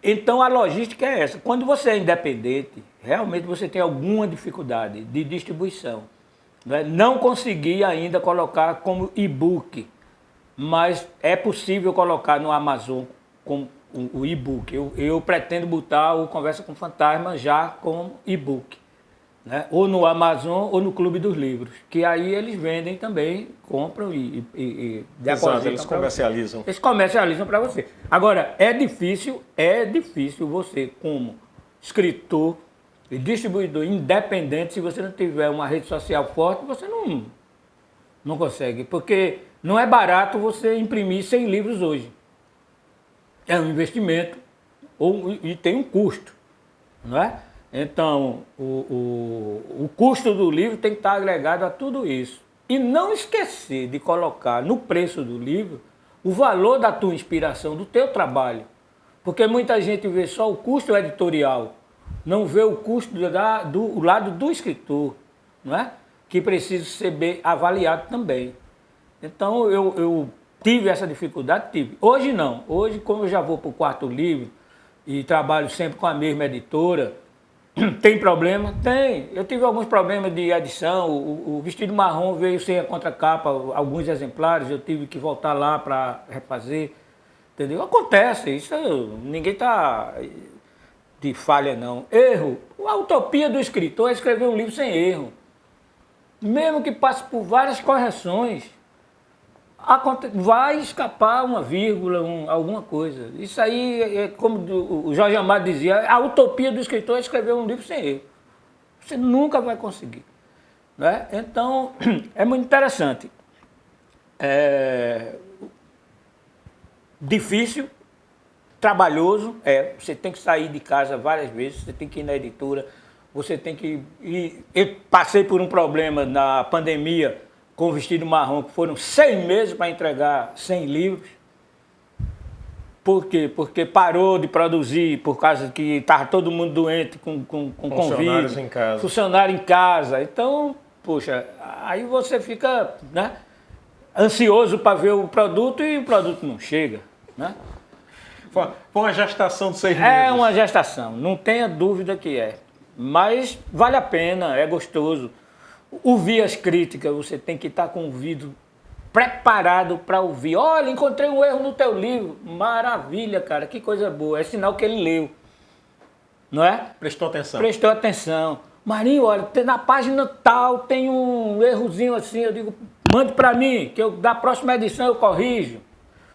S3: Então a logística é essa. Quando você é independente, realmente você tem alguma dificuldade de distribuição. Não consegui ainda colocar como e-book, mas é possível colocar no Amazon como o e-book. Eu pretendo botar o Conversa com Fantasma já como e-book, ou no Amazon ou no Clube dos Livros, que aí eles vendem também, compram e depositam.
S2: Exato, eles comercializam.
S3: Eles comercializam para você. Agora, é difícil você, como escritor e distribuidor independente, se você não tiver uma rede social forte, você não consegue, porque não é barato você imprimir 100 livros hoje. É um investimento e tem um custo, Então, o custo do livro tem que estar agregado a tudo isso. E não esquecer de colocar no preço do livro o valor da tua inspiração, do teu trabalho. Porque muita gente vê só o custo editorial, não vê o custo do lado do escritor, que precisa ser bem avaliado também. Então, eu tive essa dificuldade? Tive. Hoje não. Hoje, como eu já vou para o 4º livro e trabalho sempre com a mesma editora, tem problema? Tem. Eu tive alguns problemas de edição. O Vestido Marrom veio sem a contracapa, alguns exemplares, eu tive que voltar lá para refazer. Entendeu? Acontece. Isso ninguém está de falha, não. Erro. A utopia do escritor é escrever um livro sem erro. Mesmo que passe por várias correções, vai escapar uma vírgula, alguma coisa. Isso aí é como o Jorge Amado dizia, a utopia do escritor é escrever um livro sem erro. Você nunca vai conseguir. Então, é muito interessante. Difícil, trabalhoso, você tem que sair de casa várias vezes, você tem que ir na editora, você tem que ir. Eu passei por um problema na pandemia, com o Vestido Marrom, que foram 6 meses para entregar 100 livros. Por quê? Porque parou de produzir por causa que estava todo mundo doente com
S2: Funcionários
S3: Covid.
S2: em casa.
S3: Funcionário em casa. Então, poxa, aí você fica, né, ansioso para ver o produto e o produto não chega, né?
S2: Foi uma gestação de 6
S3: É
S2: meses.
S3: uma gestação, não tenha dúvida que é. Mas vale a pena, é gostoso. Ouvir as críticas, você tem que estar com o ouvido preparado para ouvir. Olha, encontrei um erro no teu livro. Maravilha, cara, que coisa boa. É sinal que ele leu, não é?
S2: Prestou atenção.
S3: Prestou atenção. Marinho, olha, na página tal tem um errozinho assim. Eu digo, mande para mim, que da próxima edição eu corrijo.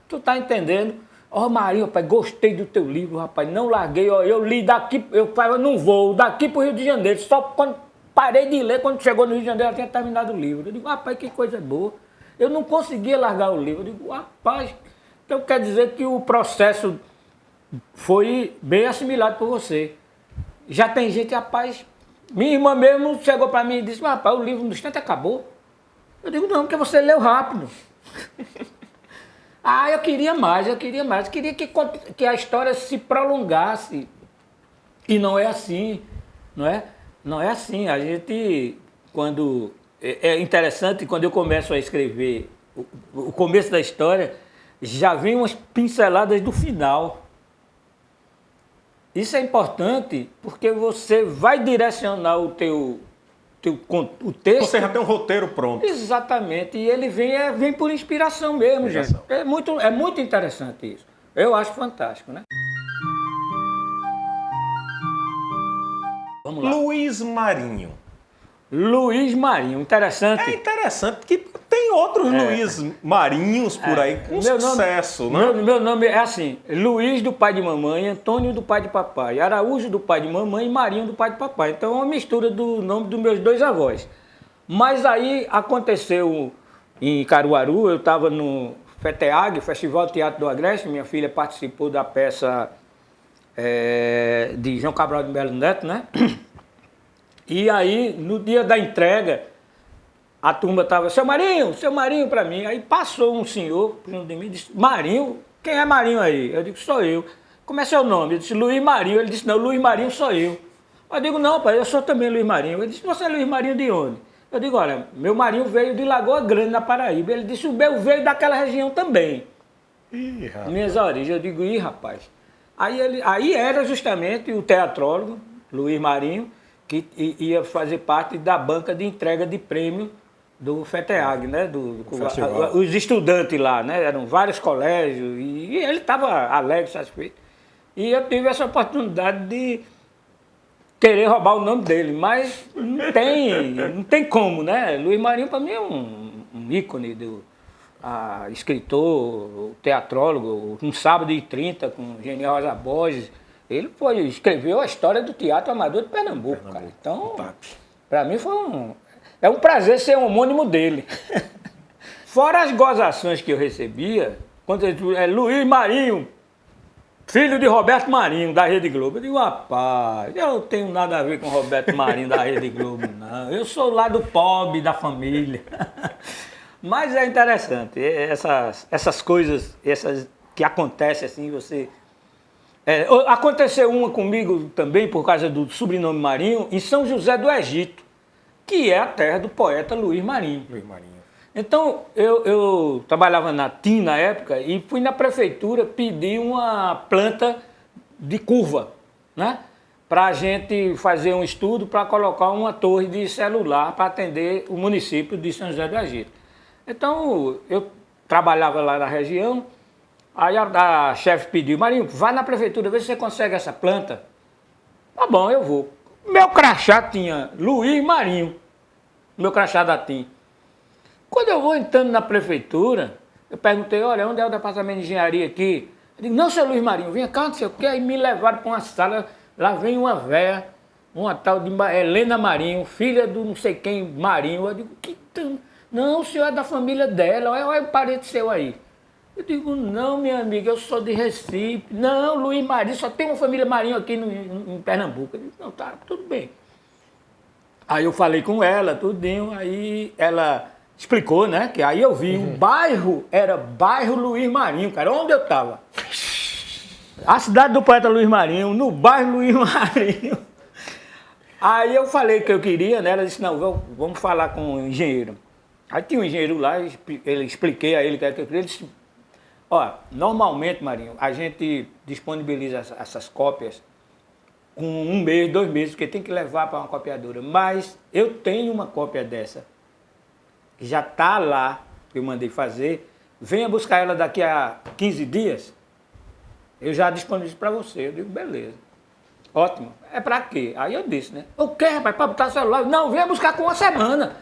S3: Tu tá entendendo? Ó, Marinho, rapaz, gostei do teu livro, rapaz. Não larguei, ó, eu li daqui, eu não vou, daqui pro Rio de Janeiro. Só quando parei de ler, quando chegou no Rio de Janeiro, eu tinha terminado o livro. Eu digo, rapaz, que coisa boa. Eu não conseguia largar o livro. Eu digo, rapaz, então quer dizer que o processo foi bem assimilado por você. Já tem gente, rapaz, minha irmã mesmo chegou para mim e disse, rapaz, o livro no instante acabou. Eu digo, não, porque você leu rápido. Eu queria mais, eu queria que a história se prolongasse. E não é assim, não é? Não é assim. A gente, quando... É interessante, quando eu começo a escrever o começo da história, já vem umas pinceladas do final. Isso é importante porque você vai direcionar o texto.
S2: Você já tem um roteiro pronto.
S3: Exatamente, e ele vem por inspiração mesmo, gente. É muito interessante isso. Eu acho fantástico, né? Vamos lá.
S2: Luiz Marinho.
S3: Luiz Marinho, interessante.
S2: É interessante porque tem outros Luiz Marinhos por aí com sucesso, né?
S3: Meu nome é assim, Luiz do pai de mamãe, Antônio do pai de papai, Araújo do pai de mamãe e Marinho do pai de papai. Então é uma mistura do nome dos meus dois avós. Mas aí aconteceu em Caruaru, eu estava no FETEAG, Festival Teatro do Agreste, minha filha participou da peça de João Cabral de Melo Neto, né? E aí, no dia da entrega, a turma estava, seu Marinho para mim. Aí passou um senhor junto de mim e disse, Marinho? Quem é Marinho aí? Eu digo, sou eu. Como é seu nome? Eu disse, Luiz Marinho. Ele disse, não, Luiz Marinho sou eu. Eu digo, não, pai, eu sou também Luiz Marinho. Ele disse, você é Luiz Marinho de onde? Eu digo, olha, meu Marinho veio de Lagoa Grande, na Paraíba. Ele disse, o meu veio daquela região também.
S2: Ih, rapaz.
S3: Minhas origens. Eu digo, rapaz. Aí era justamente o teatrólogo, Luiz Marinho, que ia fazer parte da banca de entrega de prêmio do FETEAG, né? Os estudantes lá, né? Eram vários colégios e ele estava alegre, satisfeito. E eu tive essa oportunidade de querer roubar o nome dele, mas não tem como, né? Luiz Marinho para mim é um ícone do escritor, teatrólogo, um Sábado e 30 com Genial Rosa Borges. Ele escreveu a história do teatro amador de Pernambuco, cara. Então, para mim foi um prazer ser um homônimo dele. Fora as gozações que eu recebia, quando Luiz Marinho, filho de Roberto Marinho, da Rede Globo. Eu digo, rapaz, eu não tenho nada a ver com Roberto Marinho da Rede Globo, não. Eu sou lá do pobre da família. Mas é interessante, essas coisas, essas que acontecem assim, você... aconteceu uma comigo também, por causa do sobrenome Marinho, em São José do Egito, que é a terra do poeta Luiz Marinho.
S2: Luiz Marinho.
S3: Então, eu trabalhava na TIM na época e fui na prefeitura pedir uma planta de curva, né? Para a gente fazer um estudo para colocar uma torre de celular para atender o município de São José do Egito. Então, eu trabalhava lá na região. Aí a chefe pediu, Marinho, vai na prefeitura, vê se você consegue essa planta. Tá bom, eu vou. Meu crachá tinha Luiz Marinho, meu crachá da TIM. Quando eu vou entrando na prefeitura, eu perguntei, olha, onde é o departamento de engenharia aqui? Eu digo, não, seu Luiz Marinho, vem cá, não sei o quê. Aí me levaram para uma sala, lá vem uma véia, uma tal de Helena Marinho, filha do não sei quem Marinho. Eu digo, que tanto? Não, o senhor é da família dela, olha o parente seu aí. Eu digo, não, minha amiga, eu sou de Recife. Não, Luiz Marinho, só tem uma família Marinho aqui em Pernambuco. Eu digo, não, tá, tudo bem. Aí eu falei com ela, tudinho, aí ela explicou, né, que aí eu vi, o bairro era bairro Luiz Marinho, cara, onde eu tava. A cidade do poeta Luiz Marinho, no bairro Luiz Marinho. Aí eu falei que eu queria, né? Ela disse, não, vamos falar com o engenheiro. Aí tinha um engenheiro lá, ele expliquei a ele o que eu queria. Ele disse, ó, normalmente, Marinho, a gente disponibiliza essas cópias com 1 mês, 2 meses, porque tem que levar para uma copiadora. Mas eu tenho uma cópia dessa, que já está lá, que eu mandei fazer. Venha buscar ela daqui a 15 dias. Eu já disponibilizo para você. Eu digo, beleza. Ótimo. É para quê? Aí eu disse, né? O quê, rapaz? Para botar celular? Não, venha buscar com 1 semana.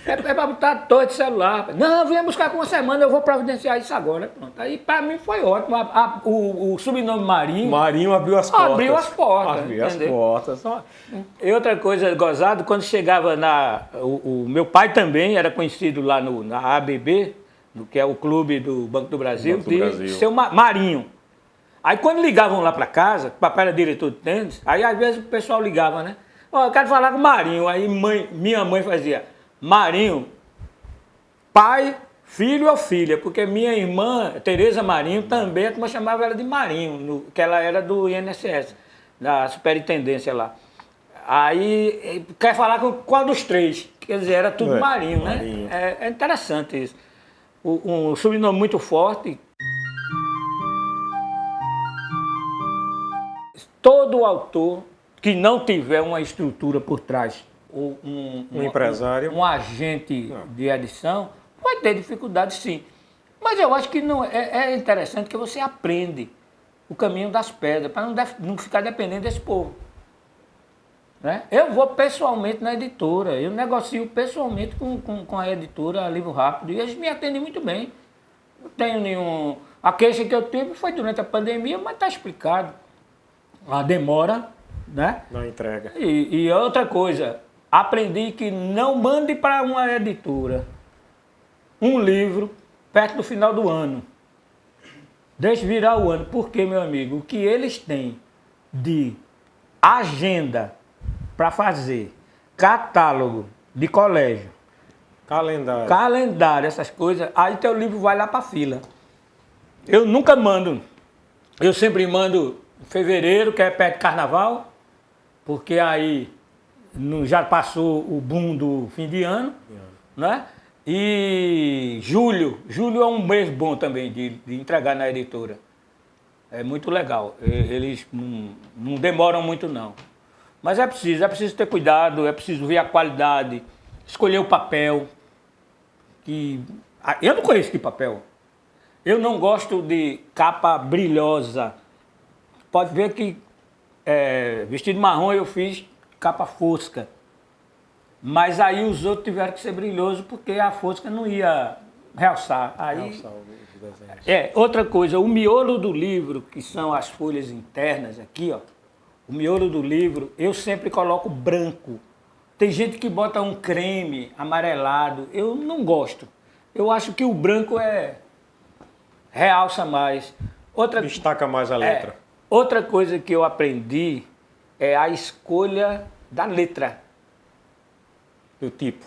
S3: É para botar todo esse celular. Não, venha buscar com 1 semana, eu vou providenciar isso agora. Pronto. Aí para mim foi ótimo. O sobrenome Marinho...
S2: Marinho abriu as portas.
S3: Abriu as portas.
S2: Abriu as
S3: entendeu?
S2: portas.
S3: E outra coisa gozada, quando chegava o meu pai também era conhecido lá na ABB, que é o clube do Banco do Brasil, de seu Marinho. Aí quando ligavam lá para casa, o papai era diretor de tênis, aí às vezes o pessoal ligava, né? Ó, eu quero falar com o Marinho. Aí minha mãe fazia, Marinho, pai, filho ou filha, porque minha irmã, Tereza Marinho, também a turma chamava ela de Marinho, que ela era do INSS, da superintendência lá. Aí, quer falar com qual dos 3? Quer dizer, era tudo Marinho, né?
S2: Marinho.
S3: É interessante isso. Um sobrenome muito forte. Todo autor que não tiver uma estrutura por trás, ou um
S2: empresário,
S3: um agente de edição, vai ter dificuldade sim. Mas eu acho que não é interessante que você aprende o caminho das pedras, para não ficar dependendo desse povo. Né? Eu vou pessoalmente na editora, eu negocio pessoalmente com a editora Livro Rápido e eles me atendem muito bem. Não tenho nenhum... A queixa que eu tive foi durante a pandemia, mas está explicado. A demora, né?
S2: Na entrega.
S3: E outra coisa, aprendi que não mande para uma editora um livro perto do final do ano. Deixe virar o ano. Porque, meu amigo, o que eles têm de agenda para fazer, catálogo de colégio, calendário, essas coisas, aí teu livro vai lá para a fila. Eu nunca mando. Eu sempre mando em fevereiro, que é perto de carnaval, porque aí já passou o boom do fim de ano, né? E julho é um mês bom também de entregar na editora. É muito legal. Eles não demoram muito não. Mas é preciso ter cuidado, é preciso ver a qualidade, escolher o papel. Eu não conheço que papel. Eu não gosto de capa brilhosa. Pode ver que vestido marrom eu fiz capa fosca. Mas aí os outros tiveram que ser brilhosos porque a fosca não ia realçar. Outra coisa, o miolo do livro, que são as folhas internas aqui, ó. O miolo do livro, eu sempre coloco branco. Tem gente que bota um creme amarelado. Eu não gosto. Eu acho que o branco realça mais.
S2: Destaca mais a letra.
S3: Outra coisa que eu aprendi é a escolha da letra.
S2: O tipo.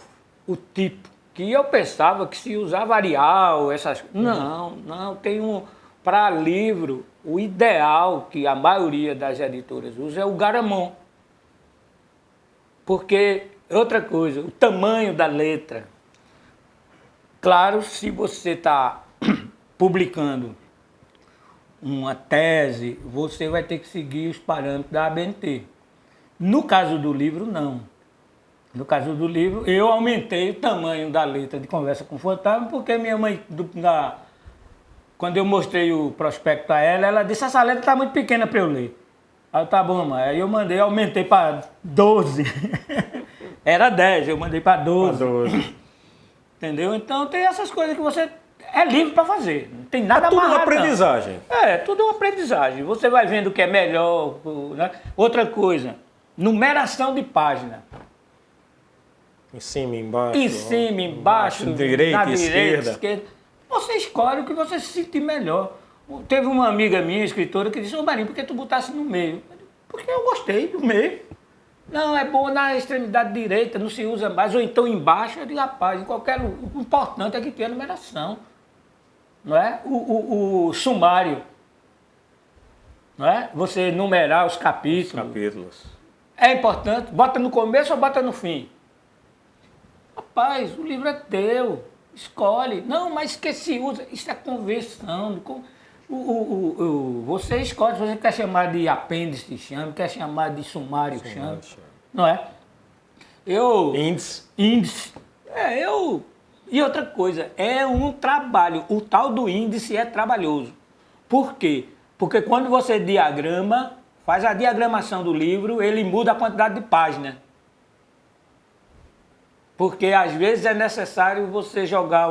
S3: O tipo. Que eu pensava que se usava Arial, essas coisas. Não. Tem para livro, o ideal que a maioria das editoras usa é o Garamond. Porque, outra coisa, o tamanho da letra. Claro, se você está publicando uma tese, você vai ter que seguir os parâmetros da ABNT. No caso do livro, não. No caso do livro, eu aumentei o tamanho da letra de Conversa com o Fantasma, porque minha mãe, quando eu mostrei o prospecto a ela disse, essa letra está muito pequena para eu ler. Aí tá bom, mãe. Aí eu aumentei para 12. Era 10, eu mandei para 12. Entendeu? Então tem essas coisas que você é livre para fazer. Não tem nada amarrado.
S2: Tudo uma aprendizagem.
S3: Tudo uma aprendizagem. Você vai vendo o que é melhor. Né? Outra coisa, numeração de página.
S2: Em cima, embaixo.
S3: Em cima, embaixo,
S2: direita, esquerda.
S3: Você escolhe o que você se sentir melhor. Teve uma amiga minha, escritora, que disse, ô Marinho, por que tu botasse no meio? Porque eu gostei do meio. Não, é bom na extremidade direita, não se usa mais. Ou então embaixo, eu digo, rapaz, o importante é que tenha numeração. não é? O sumário, não é? Você numerar os capítulos. É importante. Bota no começo ou bota no fim? Rapaz, o livro é teu. Escolhe. Não, mas que se usa. Isso é convenção. Você escolhe. Se você quer chamar de apêndice, chame. Quer chamar de sumário, chame. Não é? Índice. E outra coisa, é um trabalho. O tal do índice é trabalhoso. Por quê? Porque quando você diagrama, faz a diagramação do livro, ele muda a quantidade de páginas. Porque às vezes é necessário você jogar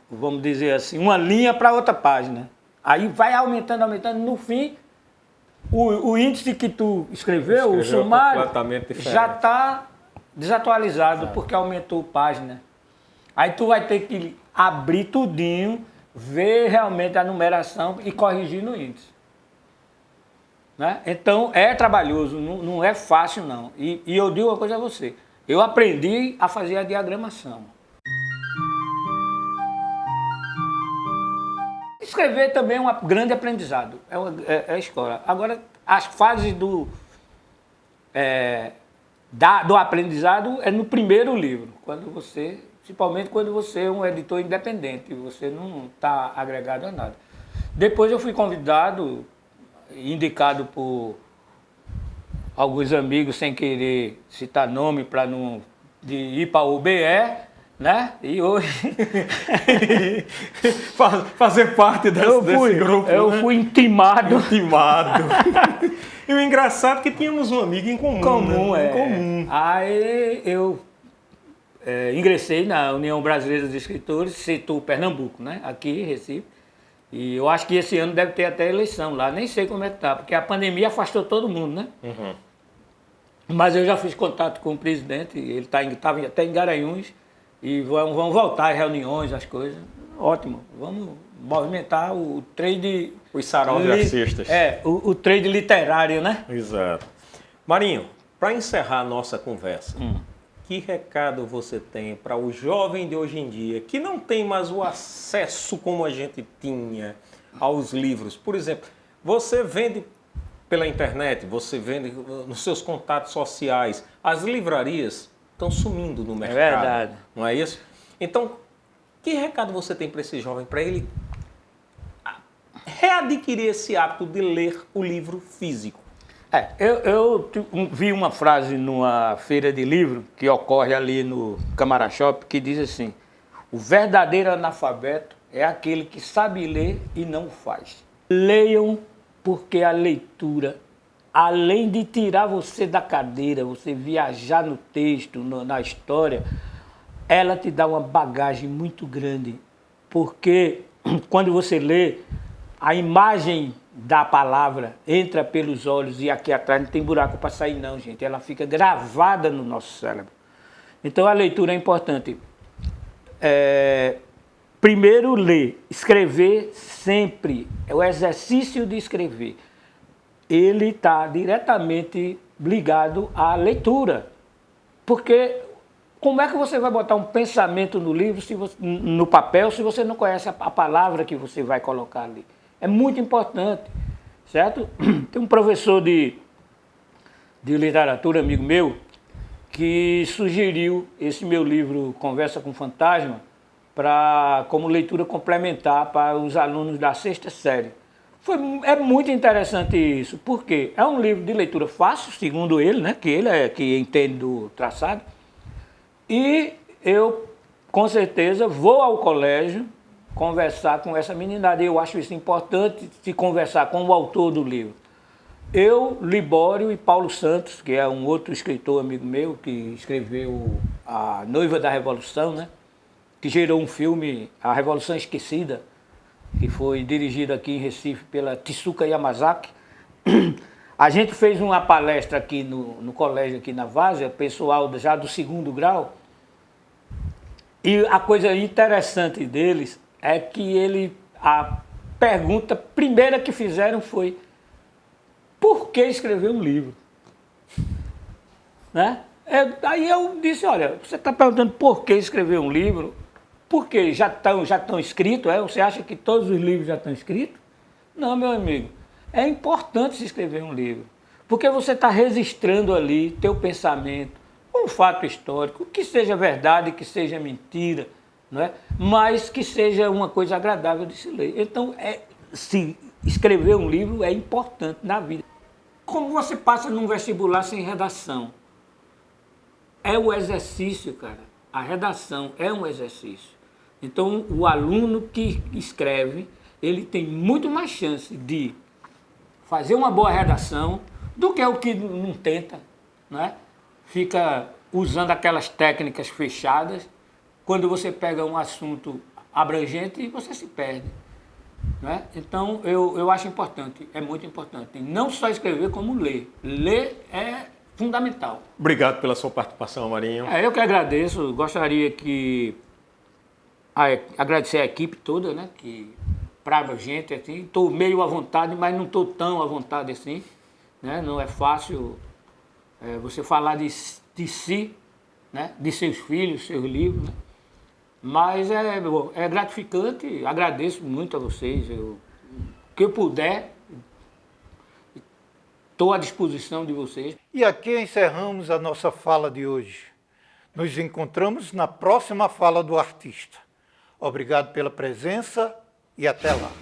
S3: vamos dizer assim, uma linha para outra página. Aí vai aumentando, no fim, o índice que tu escreveu o sumário, já está desatualizado, porque aumentou página. Aí tu vai ter que abrir tudinho, ver realmente a numeração e corrigir no índice. Né? Então é trabalhoso, não é fácil não. E eu digo uma coisa a você. Eu aprendi a fazer a diagramação. Escrever também é um grande aprendizado, é a escola. Agora, as fases do aprendizado é no primeiro livro, principalmente quando você é um editor independente, você não está agregado a nada. Depois eu fui convidado, indicado por alguns amigos, sem querer citar nome, para não ir para o UBE, né? E hoje
S2: fazer parte desse grupo.
S3: Eu fui intimado.
S2: E o engraçado é que tínhamos um amigo em comum.
S3: Em comum. Aí eu ingressei na União Brasileira de Escritores, setor Pernambuco, né? Aqui em Recife. E eu acho que esse ano deve ter até eleição lá, nem sei como é que tá, porque a pandemia afastou todo mundo, né?
S2: Uhum.
S3: Mas eu já fiz contato com o presidente, ele estava até em Garanhuns, e vão voltar as reuniões, as coisas. Ótimo, vamos movimentar o trade...
S2: Os sarau de artistas.
S3: O trade literário, né?
S2: Exato. Marinho, para encerrar a nossa conversa, que recado você tem para o jovem de hoje em dia que não tem mais o acesso como a gente tinha aos livros? Por exemplo, você vende pela internet, você vende nos seus contatos sociais, as livrarias estão sumindo no mercado.
S3: É verdade.
S2: Não é isso? Então, que recado você tem para esse jovem, para ele readquirir esse hábito de ler o livro físico?
S3: Eu vi uma frase numa feira de livro que ocorre ali no Camara Shop, que diz assim: o verdadeiro analfabeto é aquele que sabe ler e não faz. Leiam, porque a leitura, além de tirar você da cadeira, você viajar no texto, na história, ela te dá uma bagagem muito grande, porque quando você lê, a imagem da palavra entra pelos olhos e aqui atrás não tem buraco para sair não, gente. Ela fica gravada no nosso cérebro. Então a leitura é importante. Primeiro, ler. Escrever sempre. É o exercício de escrever. Ele está diretamente ligado à leitura. Porque como é que você vai botar um pensamento no livro, no papel, se você não conhece a palavra que você vai colocar ali? É muito importante, certo? Tem um professor de literatura, amigo meu, que sugeriu esse meu livro Conversa com Fantasma como leitura complementar para os alunos da 6ª série. É muito interessante isso, porque é um livro de leitura fácil, segundo ele, né? Que ele é que entende do traçado. E eu, com certeza, vou ao colégio conversar com essa meninada. Eu acho isso importante, se conversar com o autor do livro. Eu, Libório e Paulo Santos, que é um outro escritor amigo meu, que escreveu A Noiva da Revolução, né? Que gerou um filme, A Revolução Esquecida, que foi dirigido aqui em Recife pela Tsuka Yamazaki. A gente fez uma palestra aqui no colégio, aqui na Várzea, pessoal já do 2º grau, e a coisa interessante deles é que a pergunta primeira que fizeram foi: por que escrever um livro? Né? Aí eu disse: olha, você está perguntando por que escrever um livro? Por quê? Já estão escritos? Você acha que todos os livros já estão escritos? Não, meu amigo. É importante se escrever um livro. Porque você está registrando ali teu pensamento, um fato histórico, que seja verdade, que seja mentira, não é? Mas que seja uma coisa agradável de se ler. Então, se escrever um livro é importante na vida. Como você passa num vestibular sem redação? É o exercício, cara. A redação é um exercício. Então, o aluno que escreve, ele tem muito mais chance de fazer uma boa redação do que o que não tenta, não é? Fica usando aquelas técnicas fechadas. Quando você pega um assunto abrangente, você se perde. Não é? Então, eu acho importante, é muito importante. Não só escrever, como ler. Ler é fundamental.
S2: Obrigado pela sua participação, Marinho.
S3: Eu que agradeço. Gostaria agradecer a equipe toda, né? Que pra gente, assim, estou meio à vontade, mas não estou tão à vontade assim. Né? Não é fácil você falar de si, né? De seus filhos, seus livros, né? Mas é gratificante, agradeço muito a vocês. O que eu puder, estou à disposição de vocês.
S1: E aqui encerramos a nossa fala de hoje. Nos encontramos na próxima fala do artista. Obrigado pela presença e até lá.